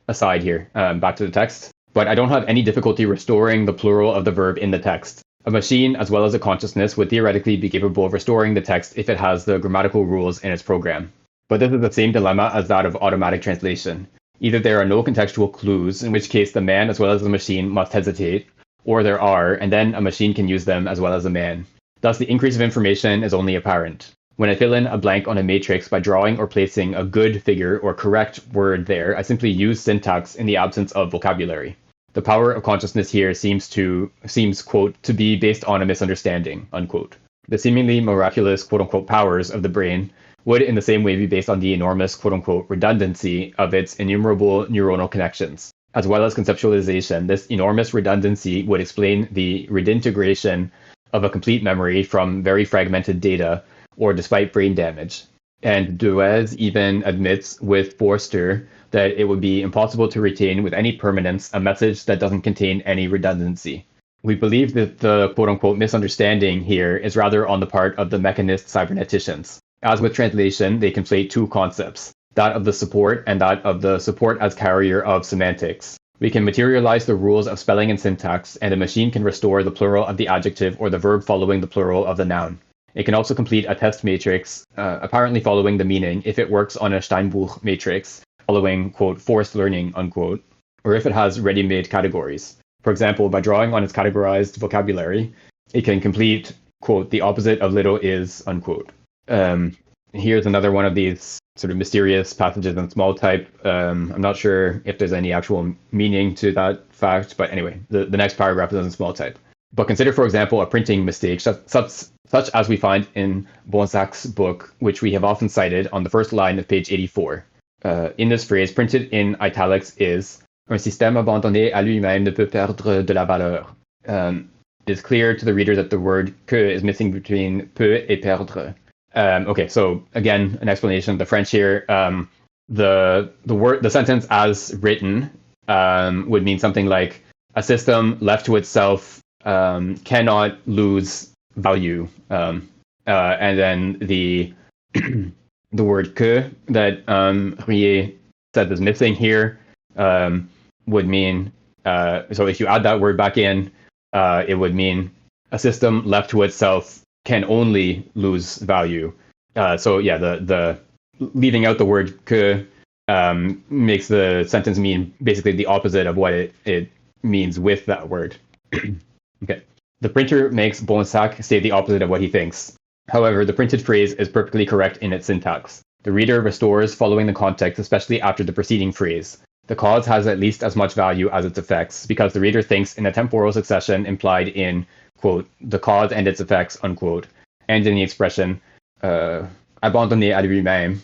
aside here. Back to the text. But I don't have any difficulty restoring the plural of the verb in the text. A machine, as well as a consciousness, would theoretically be capable of restoring the text if it has the grammatical rules in its program. But this is the same dilemma as that of automatic translation. Either there are no contextual clues, in which case the man as well as the machine must hesitate, or there are, and then a machine can use them as well as a man. Thus, the increase of information is only apparent. When I fill in a blank on a matrix by drawing or placing a good figure or correct word there, I simply use syntax in the absence of vocabulary. The power of consciousness here seems, quote, to be based on a misunderstanding, unquote. The seemingly miraculous, quote unquote, powers of the brain would in the same way be based on the enormous, quote unquote, redundancy of its innumerable neuronal connections. As well as conceptualization, this enormous redundancy would explain the redintegration of a complete memory from very fragmented data, or despite brain damage. And Deleuze even admits with Forster that it would be impossible to retain with any permanence a message that doesn't contain any redundancy. We believe that the quote-unquote misunderstanding here is rather on the part of the mechanist cyberneticians. As with translation, they conflate two concepts, that of the support and that of the support as carrier of semantics. We can materialize the rules of spelling and syntax, and a machine can restore the plural of the adjective or the verb following the plural of the noun. It can also complete a test matrix, apparently following the meaning, if it works on a Steinbuch matrix, following, quote, forced learning, unquote, or if it has ready-made categories. For example, by drawing on its categorized vocabulary, it can complete, quote, the opposite of little is, unquote. Here's another one of these sort of mysterious passages in small type. I'm not sure if there's any actual meaning to that fact, but anyway, the next paragraph is in small type. But consider, for example, a printing mistake, such as we find in Bonsac's book, which we have often cited on the first line of page 84. In this phrase, printed in italics is un système abandonné à lui-même ne peut perdre de la valeur. It is clear to the reader that the word que is missing between peut et perdre. Okay, so again, an explanation of the French here. The sentence as written would mean something like a system left to itself cannot lose value, and then the the word que that Ruyer said is missing here would mean so if you add that word back in, it would mean a system left to itself can only lose value. So yeah, the leaving out the word que makes the sentence mean basically the opposite of what it means with that word. Okay. The printer makes Bonsac say the opposite of what he thinks. However, the printed phrase is perfectly correct in its syntax. The reader restores following the context, especially after the preceding phrase. The cause has at least as much value as its effects, because the reader thinks in a temporal succession implied in, quote, the cause and its effects, unquote, and in the expression abandonné à lui-même,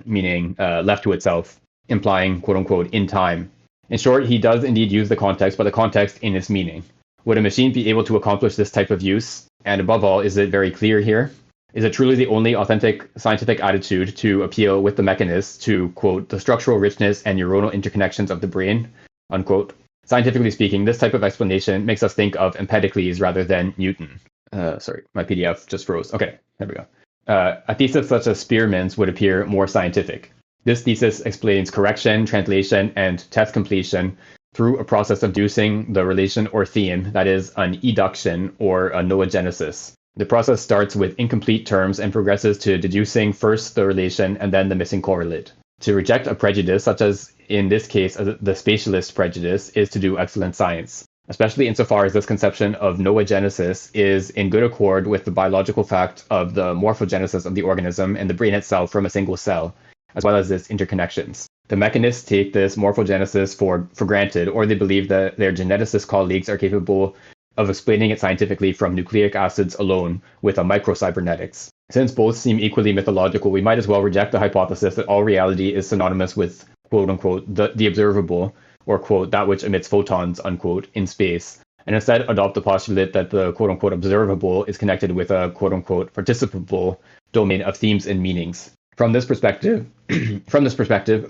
meaning left to itself, implying, quote unquote, in time. In short, he does indeed use the context, but the context in its meaning. Would a machine be able to accomplish this type of use? And above all, is it very clear here? Is it truly the only authentic scientific attitude to appeal with the mechanist to, quote, the structural richness and neuronal interconnections of the brain, unquote? Scientifically speaking, this type of explanation makes us think of Empedocles rather than Newton. Sorry, my PDF just froze. Okay, there we go. A thesis such as Spearman's would appear more scientific. This thesis explains correction, translation, and test completion through a process of deducing the relation or theme, that is, an eduction or a noogenesis. The process starts with incomplete terms and progresses to deducing first the relation and then the missing correlate. To reject a prejudice, such as in this case the spatialist prejudice, is to do excellent science, especially insofar as this conception of noogenesis is in good accord with the biological fact of the morphogenesis of the organism and the brain itself from a single cell, as well as its interconnections. The mechanists take this morphogenesis for granted, or they believe that their geneticist colleagues are capable of explaining it scientifically from nucleic acids alone with a micro-cybernetics. Since both seem equally mythological, we might as well reject the hypothesis that all reality is synonymous with, quote-unquote, the observable, or, quote, that which emits photons, unquote, in space, and instead adopt the postulate that the, quote-unquote, observable is connected with a, quote-unquote, participable domain of themes and meanings. From this perspective,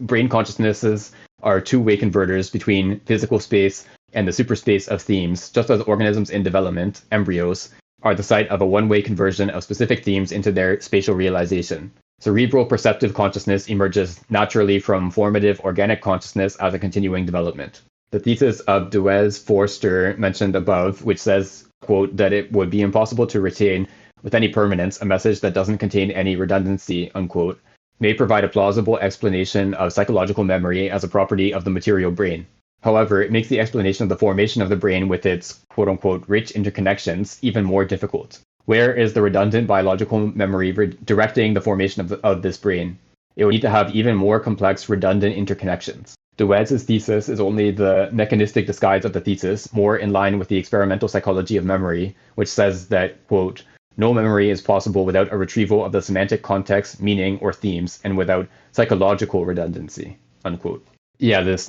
brain consciousnesses are two-way converters between physical space and the superspace of themes, just as organisms in development, embryos, are the site of a one-way conversion of specific themes into their spatial realization. Cerebral perceptive consciousness emerges naturally from formative organic consciousness as a continuing development. the thesis of Duez-Forster mentioned above, which says, quote, that it would be impossible to retain with any permanence a message that doesn't contain any redundancy, unquote, may provide a plausible explanation of psychological memory as a property of the material brain. However, it makes the explanation of the formation of the brain with its quote unquote rich interconnections even more difficult. Where is the redundant biological memory directing the formation of this brain? It would need to have even more complex redundant interconnections. Duez's thesis is only the mechanistic disguise of the thesis, more in line with the experimental psychology of memory, which says that, quote, no memory is possible without a retrieval of the semantic context, meaning, or themes, and without psychological redundancy, unquote. Yeah, this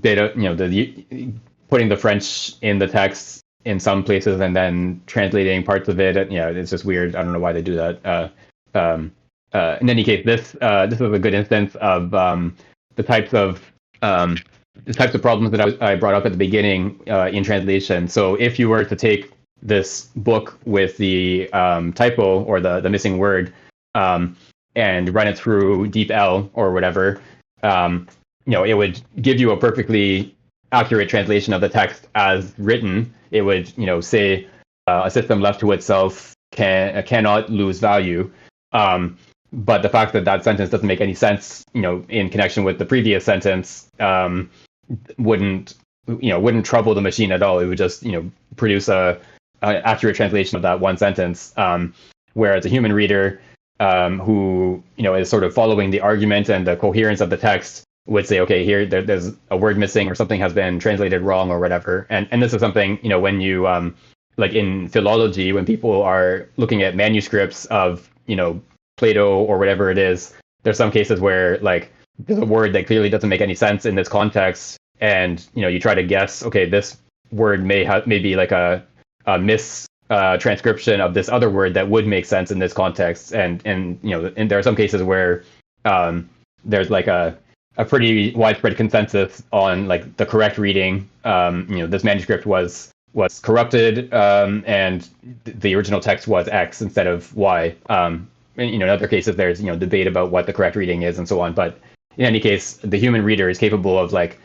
bit of, putting the French in the text in some places and then translating parts of it, it's just weird. I don't know why they do that. In any case, this is a good instance of the types of problems that I brought up at the beginning in translation. So if you were to take this book with the typo or the missing word and run it through DeepL or whatever, it would give you a perfectly accurate translation of the text as written. It would, say a system left to itself cannot lose value. But the fact that that sentence doesn't make any sense, in connection with the previous sentence, wouldn't trouble the machine at all. It would just, produce a accurate translation of that one sentence. Whereas a human reader, who is sort of following the argument and the coherence of the text, would say, okay, here there's a word missing or something has been translated wrong or whatever. And this is something, when you like in philology, when people are looking at manuscripts of Plato or whatever it is, there's some cases where like there's a word that clearly doesn't make any sense in this context, and you try to guess, okay, this word may be like a mis transcription of this other word that would make sense in this context, and there are some cases where there's like a pretty widespread consensus on like the correct reading. This manuscript was corrupted, and the original text was X instead of Y. In other cases, there's debate about what the correct reading is and so on. But in any case, the human reader is capable of like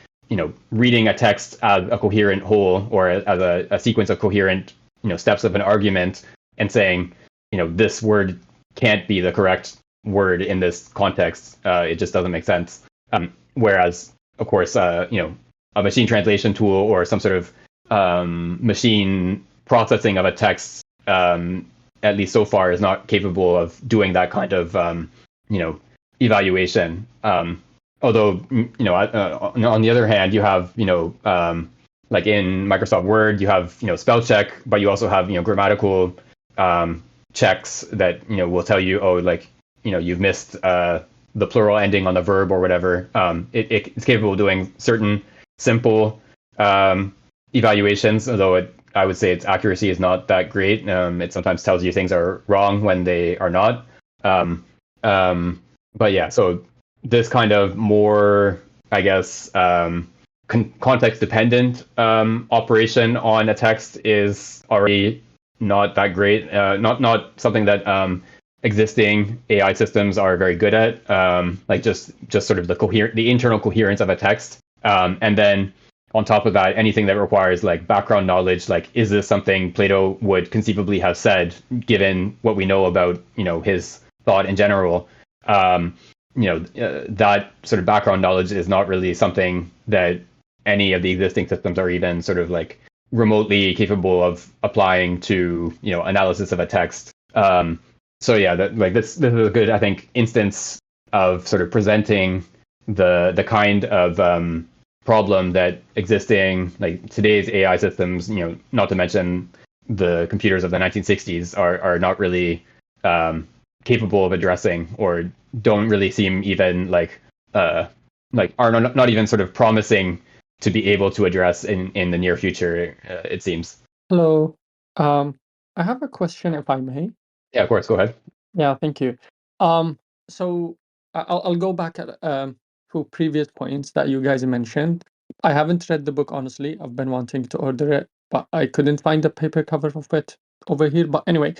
reading a text as a coherent whole or as a sequence of coherent steps of an argument and saying this word can't be the correct word in this context. It just doesn't make sense. Whereas, of course, a machine translation tool or some sort of machine processing of a text, at least so far, is not capable of doing that kind of evaluation. Although on the other hand, you have like in Microsoft Word, you have spell check, but you also have grammatical checks that will tell you, oh, like you've missed the plural ending on the verb or whatever. It's capable of doing certain simple evaluations, although I would say its accuracy is not that great. It sometimes tells you things are wrong when they are not. But yeah, so this kind of more, I guess, context-dependent operation on a text is already not that great. Not something that existing AI systems are very good at. Like just sort of the internal coherence of a text, and then on top of that, anything that requires like background knowledge, like is this something Plato would conceivably have said, given what we know about his thought in general. That sort of background knowledge is not really something that any of the existing systems are even sort of like remotely capable of applying to analysis of a text. So yeah, this is a good, I think, instance of sort of presenting the kind of problem that existing like today's AI systems, not to mention the computers of the 1960s, are not really capable of addressing, or don't really seem even are not even sort of promising to be able to address in the near future, it seems. Hello. I have a question, if I may. Yeah, of course. Go ahead. Yeah, thank you. So I'll go back at to previous points that you guys mentioned. I haven't read the book, honestly. I've been wanting to order it, but I couldn't find the paper cover of it over here. But anyway,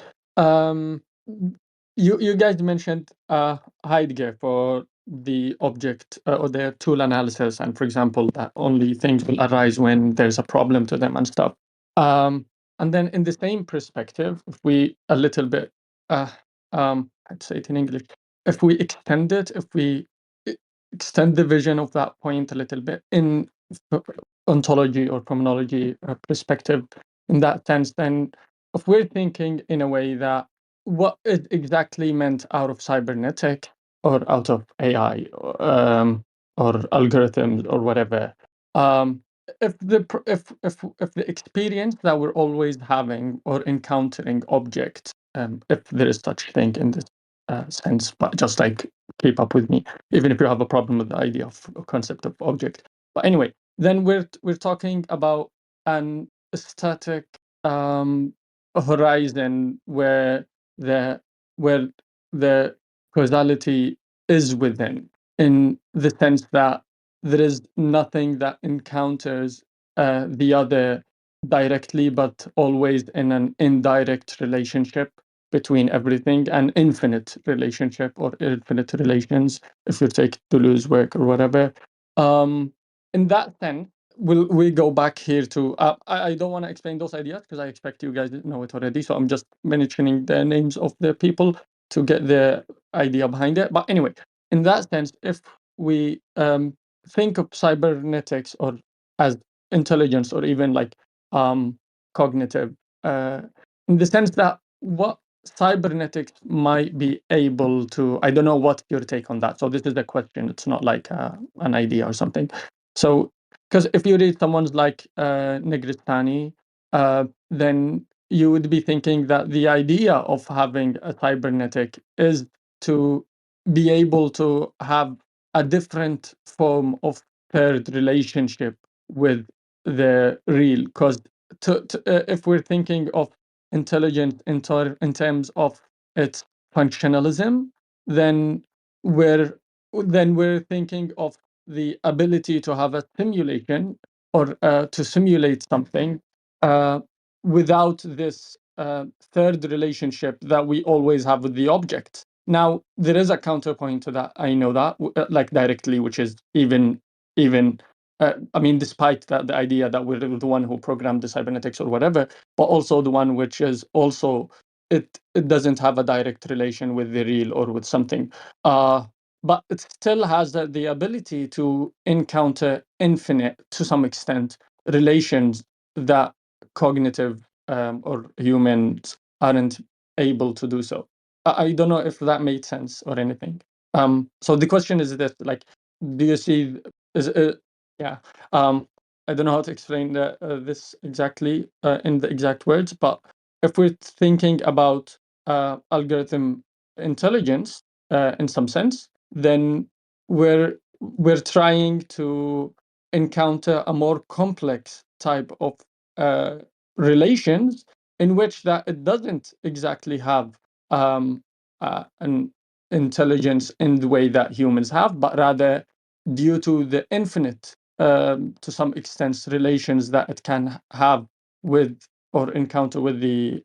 you guys mentioned Heidegger for the object or their tool analysis, and for example, that only things will arise when there's a problem to them and stuff. And then in the same perspective, if we a little bit, I'd say it in English, if we extend it, if we extend the vision of that point a little bit in ontology or phenomenology perspective, in that sense, then if we're thinking in a way that what it exactly meant out of cybernetic or out of AI or algorithms or whatever, if the experience that we're always having or encountering objects, if there is such thing in this sense, but just like keep up with me, even if you have a problem with the idea of concept of object. But anyway, then we're talking about an static horizon where the where the causality is within, in the sense that there is nothing that encounters the other directly, but always in an indirect relationship between everything, an infinite relationship or infinite relations, if you take Deleuze's work or whatever. In that sense, we go back here to I don't want to explain those ideas because I expect you guys know it already, so I'm just mentioning the names of the people to get the idea behind it. But anyway, in that sense, if we think of cybernetics or as intelligence or even like cognitive, in the sense that what cybernetics might be able to, I don't know what your take on that, so this is the question, it's not like an idea or something. So because if you read someone's like Negristani, then you would be thinking that the idea of having a cybernetic is to be able to have a different form of paired relationship with the real. Because if we're thinking of intelligence in terms of its functionalism, then we're thinking of the ability to have a simulation or to simulate something without this third relationship that we always have with the object. Now, there is a counterpoint to that. I know that, like directly, which is even. I mean, despite that, the idea that we're the one who programmed the cybernetics or whatever, but also the one which is also it doesn't have a direct relation with the real or with something. But it still has the ability to encounter infinite, to some extent, relations that cognitive or humans aren't able to do so. I don't know if that made sense or anything. So the question is that, like, do you see? Is yeah. I don't know how to explain this exactly in the exact words, but if we're thinking about algorithm intelligence in some sense, then we're trying to encounter a more complex type of relations in which that it doesn't exactly have an intelligence in the way that humans have, but rather due to the infinite, to some extent, relations that it can have with or encounter with the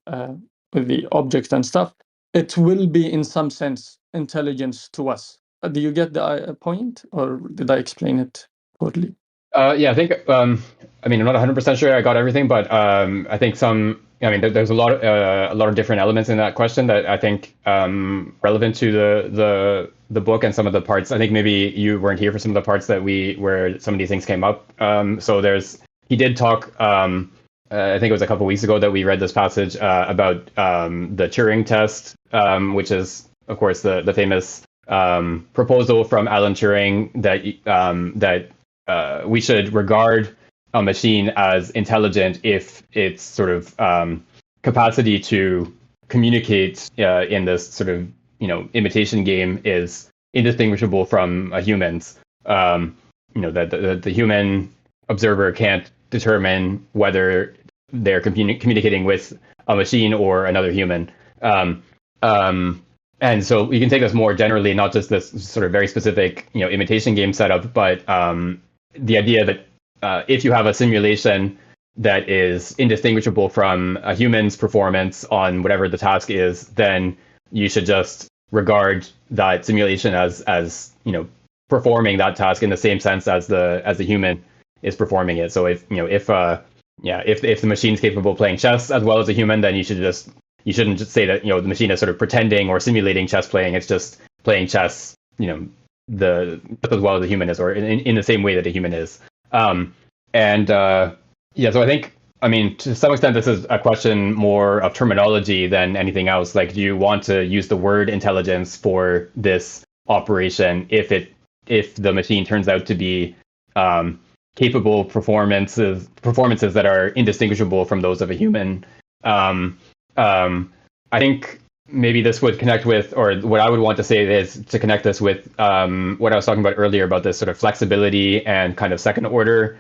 objects and stuff, it will be in some sense intelligence to us. Do you get the point, or did I explain it poorly? Yeah, I think. I mean, I'm not 100% sure I got everything, but I think some. I mean, there's a lot of different elements in that question that I think relevant to the book and some of the parts. I think maybe you weren't here for some of the parts where some of these things came up. So he did talk. I think it was a couple of weeks ago that we read this passage about the Turing test, which is, of course, the famous proposal from Alan Turing that we should regard a machine as intelligent if its sort of capacity to communicate in this sort of imitation game is indistinguishable from a human's. That the human observer can't determine whether they're communicating with a machine or another human. And so we can take this more generally, not just this sort of very specific imitation game setup, but the idea that if you have a simulation that is indistinguishable from a human's performance on whatever the task is, then you should just regard that simulation as performing that task in the same sense as the human is performing it. So if if the machine's capable of playing chess as well as a human, then you shouldn't just say that the machine is sort of pretending or simulating chess playing. It's just playing chess, as well as a human is, or in the same way that a human is. So I think, I mean, to some extent, this is a question more of terminology than anything else. Like, do you want to use the word intelligence for this operation if the machine turns out to be capable performances that are indistinguishable from those of a human? I think maybe this would connect with, or what I would want to say is to connect this with what I was talking about earlier about this sort of flexibility and kind of second order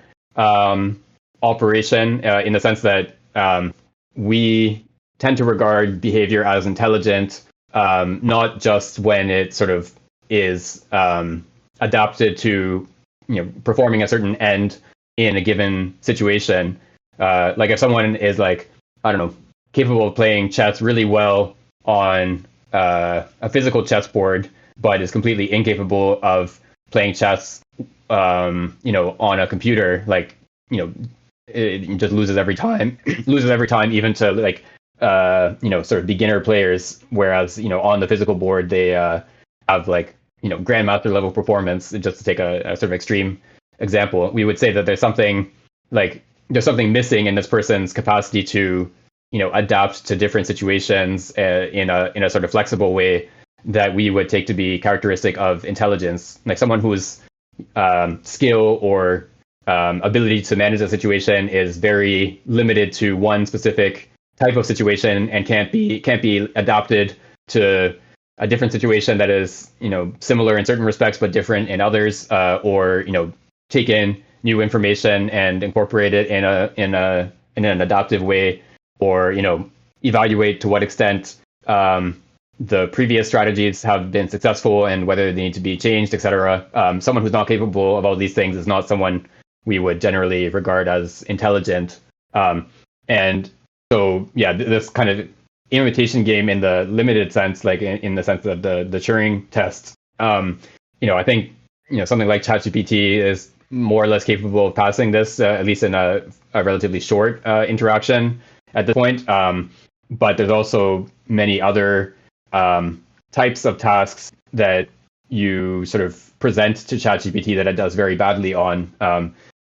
operation, in the sense that we tend to regard behavior as intelligent, not just when it sort of is adapted to performing a certain end in a given situation. Like if someone is like, I don't know, capable of playing chess really well on a physical chessboard, but is completely incapable of playing chess, on a computer, like, it just loses every time, even to like, sort of beginner players. Whereas, on the physical board, they have like, grandmaster level performance. Just to take a sort of extreme example, we would say that there's something missing in this person's capacity to, adapt to different situations in a sort of flexible way that we would take to be characteristic of intelligence. Like someone whose skill or ability to manage a situation is very limited to one specific type of situation and can't be adapted to a different situation that is, similar in certain respects but different in others, or take in new information and incorporate it in an adaptive way, or evaluate to what extent the previous strategies have been successful and whether they need to be changed, etc. Someone who's not capable of all these things is not someone we would generally regard as intelligent. And so, yeah, this kind of imitation game in the limited sense, like in the sense of the Turing test, I think something like ChatGPT is more or less capable of passing this, at least in a relatively short interaction at this point. But there's also many other types of tasks that you sort of present to ChatGPT that it does very badly on.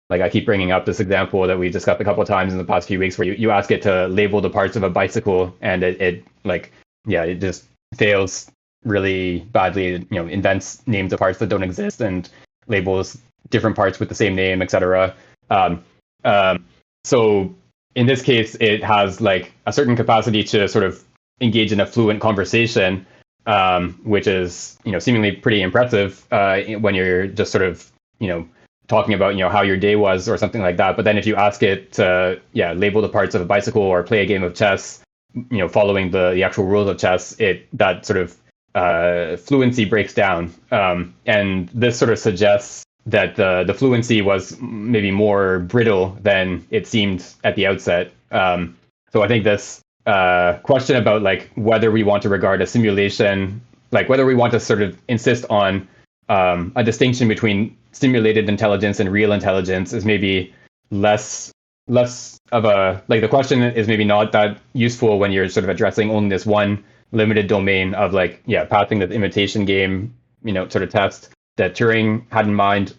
Like I keep bringing up this example that we discussed a couple of times in the past few weeks, where you ask it to label the parts of a bicycle, and it just fails really badly. Invents names of parts that don't exist and labels different parts with the same name, etc. So in this case, it has like a certain capacity to sort of engage in a fluent conversation, which is seemingly pretty impressive when you're just sort of talking about how your day was or something like that. But then if you ask it to label the parts of a bicycle or play a game of chess, following the actual rules of chess, that sort of fluency breaks down, and this sort of suggests that the fluency was maybe more brittle than it seemed at the outset. So I think this question about like whether we want to regard a simulation, like whether we want to sort of insist on a distinction between simulated intelligence and real intelligence, is maybe less of a, like, the question is maybe not that useful when you're sort of addressing only this one limited domain of like passing the imitation game sort of test that Turing had in mind,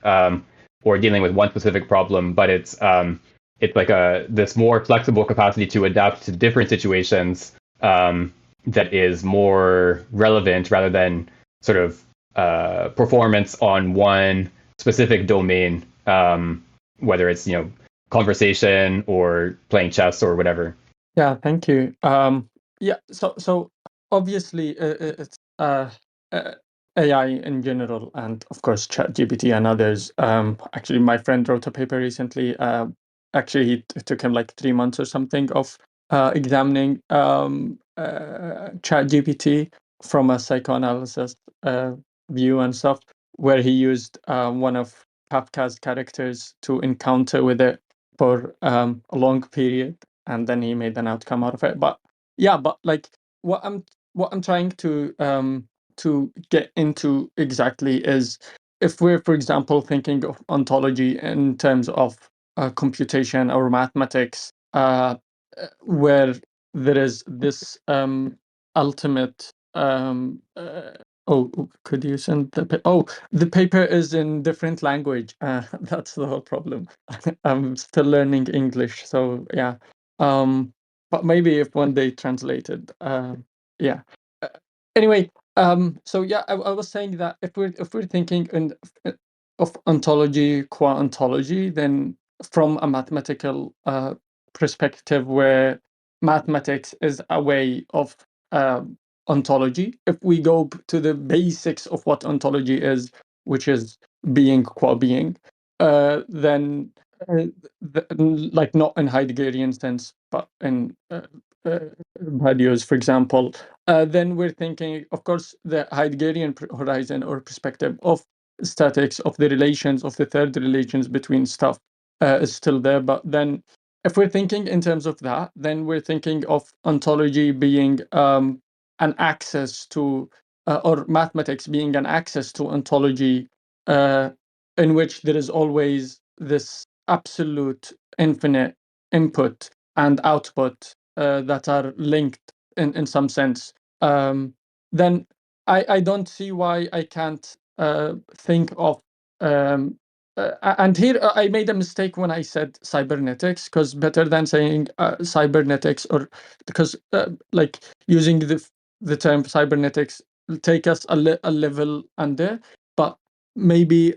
or dealing with one specific problem. But it's like this more flexible capacity to adapt to different situations that is more relevant, rather than sort of performance on one specific domain, whether it's conversation or playing chess or whatever. Yeah, thank you. So obviously it's AI in general, and of course ChatGPT and others. Actually, my friend wrote a paper recently. Actually, it took him like 3 months or something of examining ChatGPT from a psychoanalysis view and stuff, where he used one of Kafka's characters to encounter with it for a long period, and then he made an outcome out of it. But like what I'm trying to to get into exactly is if we're, for example, thinking of ontology in terms of computation or mathematics, where there is this ultimate. Oh, could you send the paper is in different language. That's the whole problem. I'm still learning English, so yeah. But maybe if one day translated, yeah. Uh, anyway, so yeah, I was saying that if we're thinking of ontology, qua ontology, then from a mathematical perspective, where mathematics is a way of ontology. If we go to the basics of what ontology is, which is being qua being, then like not in Heideggerian sense, but in values, for example, then we're thinking, of course, the Heideggerian horizon or perspective of statics, of the relations, of the third relations between stuff is still there. But then if we're thinking in terms of that, then we're thinking of ontology being an access to, or mathematics being an access to ontology, in which there is always this absolute infinite input and output that are linked in some sense. Then I don't see why I can't think of and here I made a mistake when I said cybernetics, because better than saying cybernetics, or because like using the term cybernetics will take us a level under, but maybe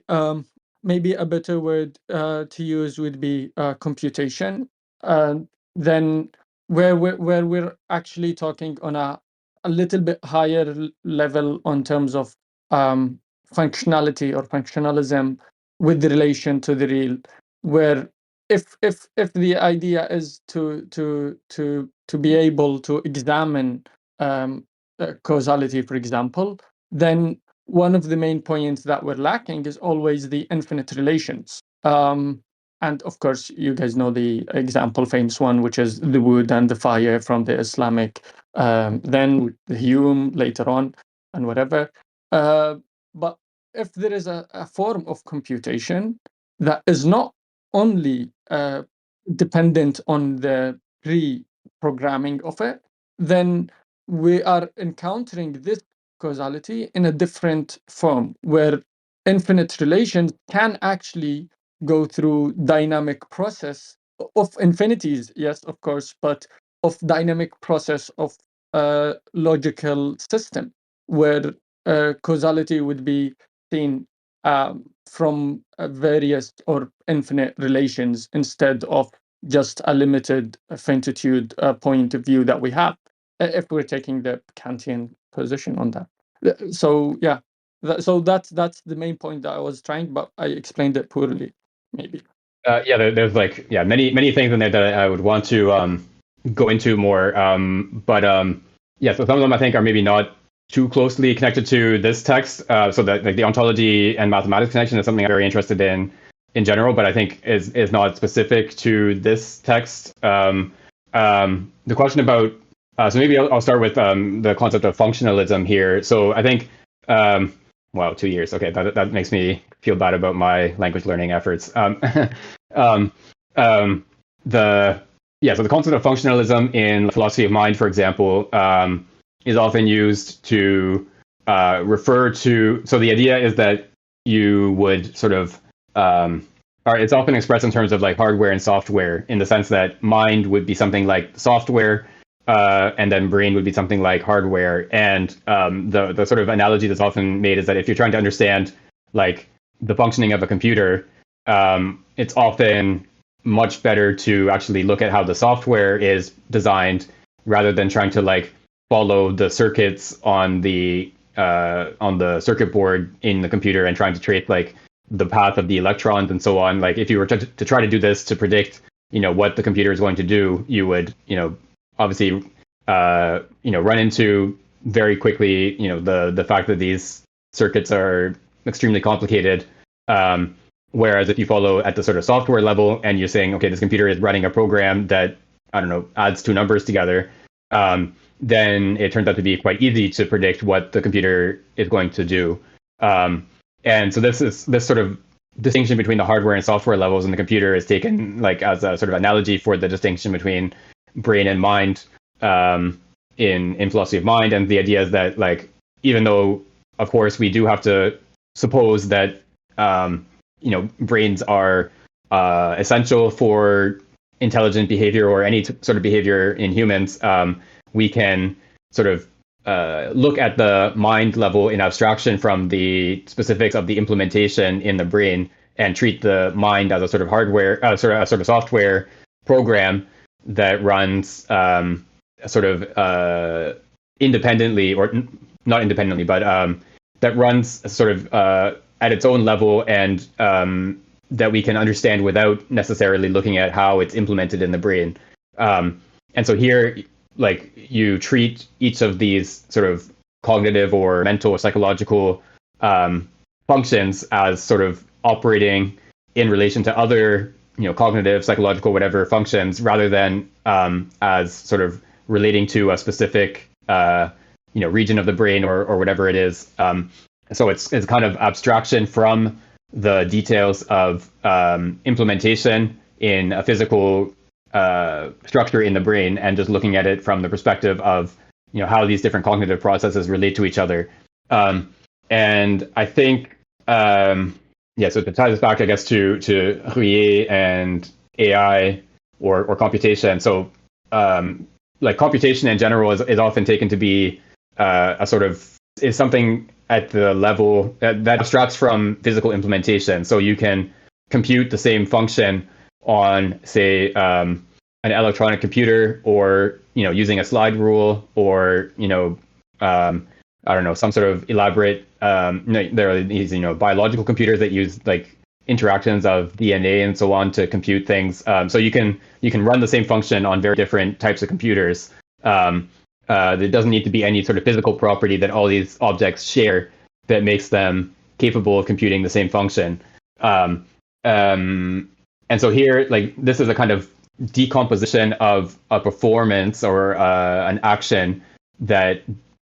maybe a better word to use would be computation. Then where we're actually talking on a little bit higher level on terms of functionality or functionalism with relation to the real, where if the idea is to be able to examine causality, for example, then one of the main points that we're lacking is always the infinite relations. And of course, you guys know the example, famous one, which is the wood and the fire from the Islamic, then the Hume later on, and whatever. But if there is a form of computation that is not only dependent on the pre-programming of it, then we are encountering this causality in a different form, where infinite relations can actually go through dynamic process of infinities, yes, of course, but of dynamic process of logical system, where causality would be seen from various or infinite relations instead of just a limited finitude point of view that we have, if we're taking the Kantian position on that. So yeah, so that's the main point that I was trying, but I explained it poorly, maybe. Yeah, there's like many things in there that I would want to go into more. But yeah, so some of them I think are maybe not too closely connected to this text. So that like the ontology and mathematics connection is something I'm very interested in general, but I think is not specific to this text. The question about so maybe I'll start with the concept of functionalism here. So I think wow, 2 years. Okay, that makes me feel bad about my language learning efforts. So the concept of functionalism in philosophy of mind, for example, is often used to refer to. So the idea is that you would sort of, or it's often expressed in terms of like hardware and software, in the sense that mind would be something like software, and then brain would be something like hardware. And the sort of analogy that's often made is that if you're trying to understand like the functioning of a computer, it's often much better to actually look at how the software is designed rather than trying to like follow the circuits on the circuit board in the computer and trying to trace like the path of the electrons and so on. Like if you were to try to do this to predict, what the computer is going to do, you would, obviously, run into very quickly, the fact that these circuits are extremely complicated. Whereas if you follow at the sort of software level and you're saying, okay, this computer is running a program that, I don't know, adds two numbers together, then it turns out to be quite easy to predict what the computer is going to do. And so this sort of distinction between the hardware and software levels in the computer is taken like as a sort of analogy for the distinction between brain and mind in philosophy of mind. And the idea is that like even though of course we do have to suppose that brains are essential for intelligent behavior or any sort of behavior in humans, we can sort of look at the mind level in abstraction from the specifics of the implementation in the brain and treat the mind as a sort of hardware, sort of software program that runs independently, or not independently, but that runs sort of at its own level, and that we can understand without necessarily looking at how it's implemented in the brain. And so here, like you treat each of these sort of cognitive or mental or psychological functions as sort of operating in relation to other, cognitive, psychological, whatever functions, rather than as sort of relating to a specific, region of the brain or whatever it is. So it's kind of abstraction from the details of implementation in a physical structure in the brain, and just looking at it from the perspective of how these different cognitive processes relate to each other. And I think so to tie this back, I guess, to Ruyer and AI or computation. So like computation in general is often taken to be a sort of is something at the level that abstracts from physical implementation. So you can compute the same function on, say, an electronic computer, or using a slide rule, or I don't know, some sort of elaborate. There are these biological computers that use like interactions of DNA and so on to compute things. So you can run the same function on very different types of computers. There doesn't need to be any sort of physical property that all these objects share that makes them capable of computing the same function. And so here, like, this is a kind of decomposition of a performance or an action that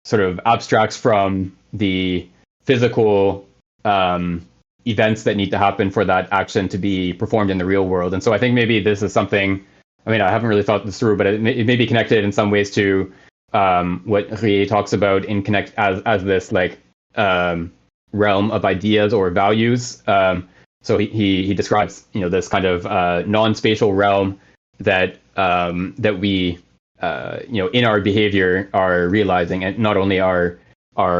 sort of abstracts from the physical events that need to happen for that action to be performed in the real world. And so I think maybe this is something, I mean, I haven't really thought this through, but it may be connected in some ways to what Ruyer talks about in connect as this like realm of ideas or values. So he describes this kind of non-spatial realm that that we in our behavior are realizing, and not only our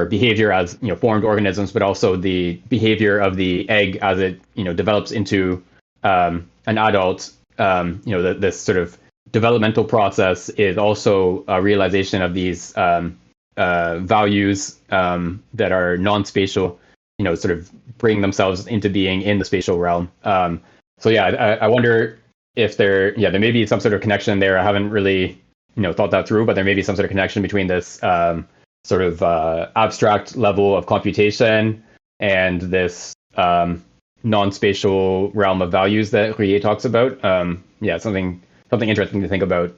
behavior as formed organisms, but also the behavior of the egg as it develops into an adult. This sort of developmental process is also a realization of these values that are non-spatial, sort of bring themselves into being in the spatial realm. So yeah, I wonder if there may be some sort of connection there. I haven't really thought that through, but there may be some sort of connection between this sort of abstract level of computation and this non-spatial realm of values that Ruyer talks about. Something interesting to think about.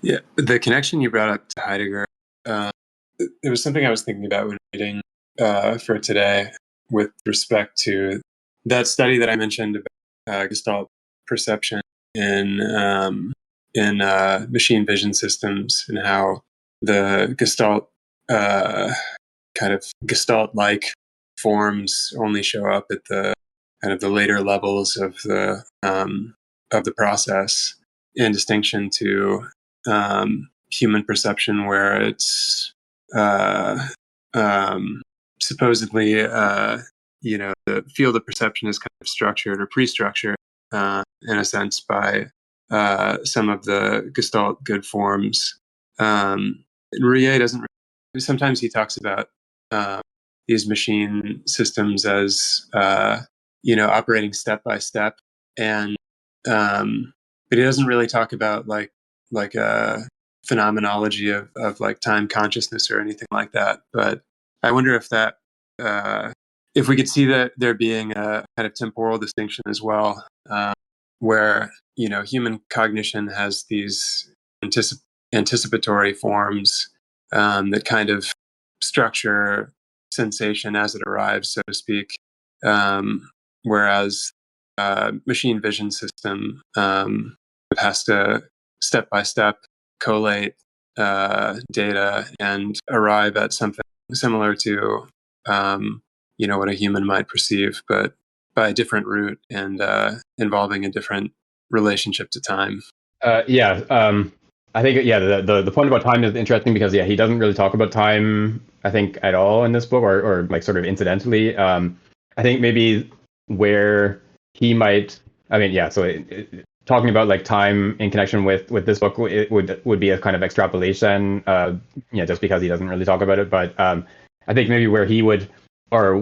Yeah, the connection you brought up to Heidegger, it was something I was thinking about when reading for today, with respect to that study that I mentioned about Gestalt perception in machine vision systems, and how the Gestalt kind of Gestalt-like forms only show up at the kind of the later levels of the process, in distinction to human perception, where it's supposedly the field of perception is kind of structured or pre-structured in a sense by some of the Gestalt good forms. Ruyer doesn't. Sometimes he talks about these machine systems as operating step by step, and but he doesn't really talk about like a phenomenology of like time consciousness or anything like that. But I wonder if that if we could see that there being a kind of temporal distinction as well, where human cognition has these anticipatory forms that kind of structure sensation as it arrives, so to speak. Whereas machine vision system has to step by step collate data and arrive at something similar to what a human might perceive, but by a different route and involving a different relationship to time. I think the point about time is interesting because he doesn't really talk about time, I think, at all in this book, or like sort of incidentally. I think maybe where he might, talking about like time in connection with this book, it would be a kind of extrapolation, just because he doesn't really talk about it. But I think maybe where he would, or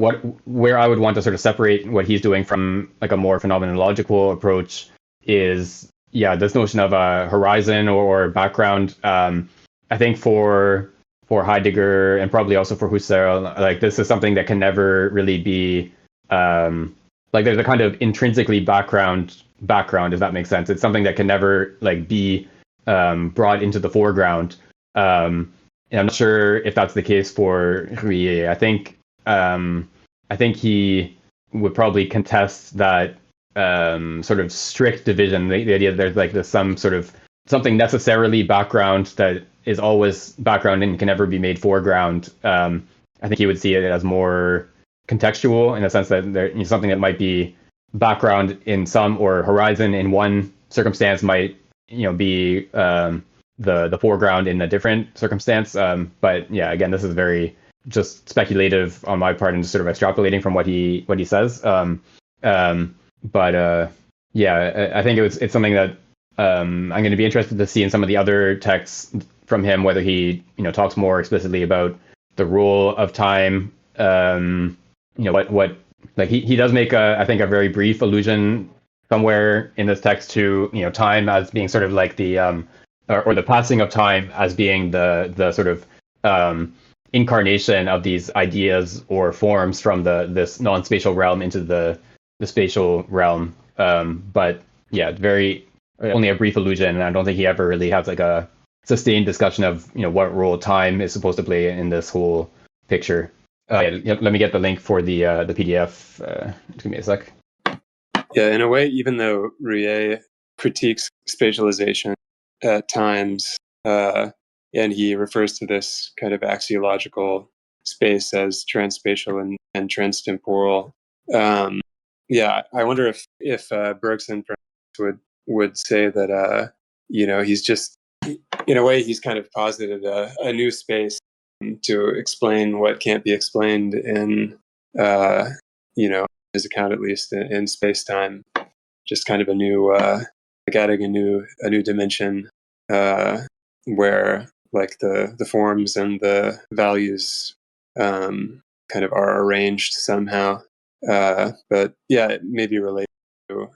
where I would want to sort of separate what he's doing from like a more phenomenological approach is this notion of a horizon or background. I think for Heidegger and probably also for Husserl, like this is something that can never really be like there's a kind of intrinsically background, if that makes sense. It's something that can never like be brought into the foreground. And I'm not sure if that's the case for Ruyer. I think he would probably contest that sort of strict division, the idea that there's some sort of something necessarily background that is always background and can never be made foreground. I think he would see it as more contextual in the sense that there's something that might be background in some or horizon in one circumstance might be the foreground in a different circumstance. But again, this is very just speculative on my part and just sort of extrapolating from what he says. But I think it's something that I'm going to be interested to see in some of the other texts from him, whether he talks more explicitly about the role of time. What like he does make I think a very brief allusion somewhere in this text to time as being sort of like the or the passing of time as being the sort of incarnation of these ideas or forms from this non-spatial realm into the spatial realm. But very only a brief allusion, and I don't think he ever really has like a sustained discussion of what role time is supposed to play in this whole picture. Let me get the link for the PDF. Give me a sec. Yeah, in a way, even though Ruyer critiques spatialization at times, and he refers to this kind of axiological space as transspatial and transtemporal. I wonder if Bergson would say that he's just, in a way, he's kind of posited a new space to explain what can't be explained in his account, at least in space-time. Just kind of a new like adding a new dimension where like the forms and the values kind of are arranged somehow. But it may be related to,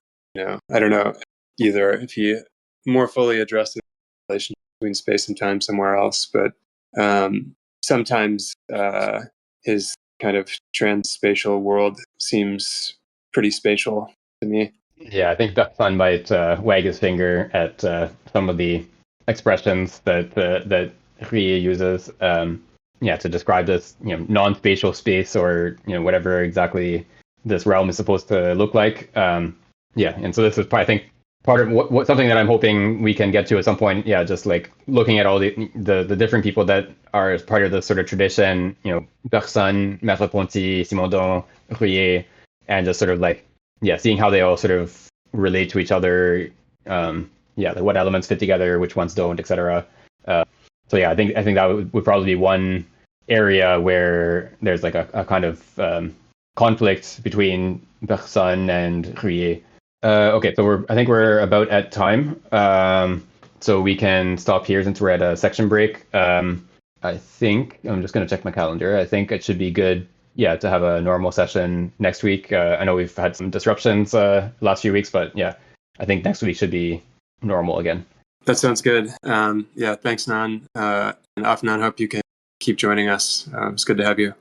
I don't know either if he more fully addresses the relation between space and time somewhere else, but sometimes his kind of transspatial world seems pretty spatial to me. I think Bergson might wag his finger at some of the expressions that Ruyer uses to describe this non-spatial space or whatever exactly this realm is supposed to look like. And so this is I think part of what something that I'm hoping we can get to at some point. Just like looking at all the different people that are as part of this sort of tradition, Bergson, Merleau-Ponty, Simondon, Ruyer, and just sort of like seeing how they all sort of relate to each other. Like what elements fit together, which ones don't, etc. I think that would probably be one area where there's like a kind of conflict between Bergson and Ruyer. Okay, so I think we're about at time. So we can stop here since we're at a section break. I think I'm just going to check my calendar. I think it should be good. To have a normal session next week. I know we've had some disruptions last few weeks, but I think next week should be normal again. That sounds good. Thanks, Nan. And Afnan, hope you can keep joining us. It's good to have you.